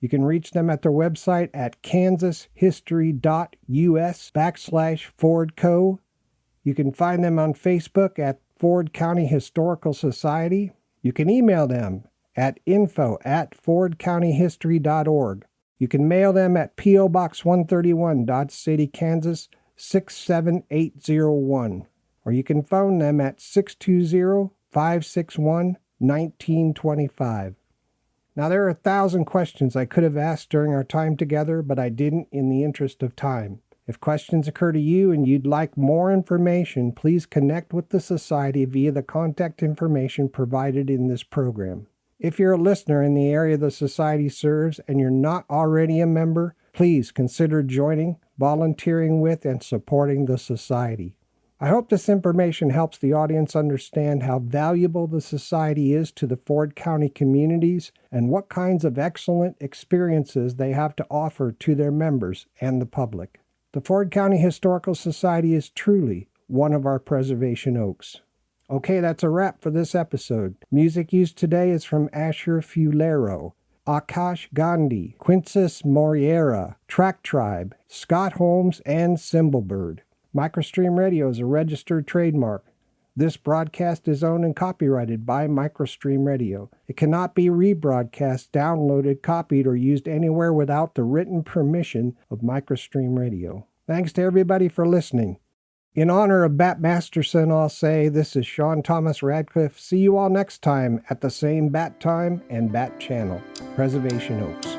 you can reach them at their website at kansashistory.us/FordCo. You can find them on Facebook at Ford County Historical Society. You can email them at info@fordcountyhistory.org. You can mail them at P.O. Box 131, Dodge City, Kansas 67801. Or you can phone them at 620-561-1925. Now, there are 1,000 questions I could have asked during our time together, but I didn't in the interest of time. If questions occur to you and you'd like more information, please connect with the Society via the contact information provided in this program. If you're a listener in the area the Society serves and you're not already a member, please consider joining, volunteering with, and supporting the Society. I hope this information helps the audience understand how valuable the Society is to the Ford County communities and what kinds of excellent experiences they have to offer to their members and the public. The Ford County Historical Society is truly one of our preservation oaks. Okay, that's a wrap for this episode. Music used today is from Asher Fulero, Akash Gandhi, Quintus Moriera, Track Tribe, Scott Holmes, and Cymbalbird. Microstream Radio is a registered trademark. This broadcast is owned and copyrighted by Microstream Radio. It cannot be rebroadcast, downloaded, copied, or used anywhere without the written permission of Microstream Radio. Thanks to everybody for listening. In honor of Bat Masterson, I'll say this is Sean Thomas Radcliff. See you all next time at the same bat time and bat channel. Preservation Oaks.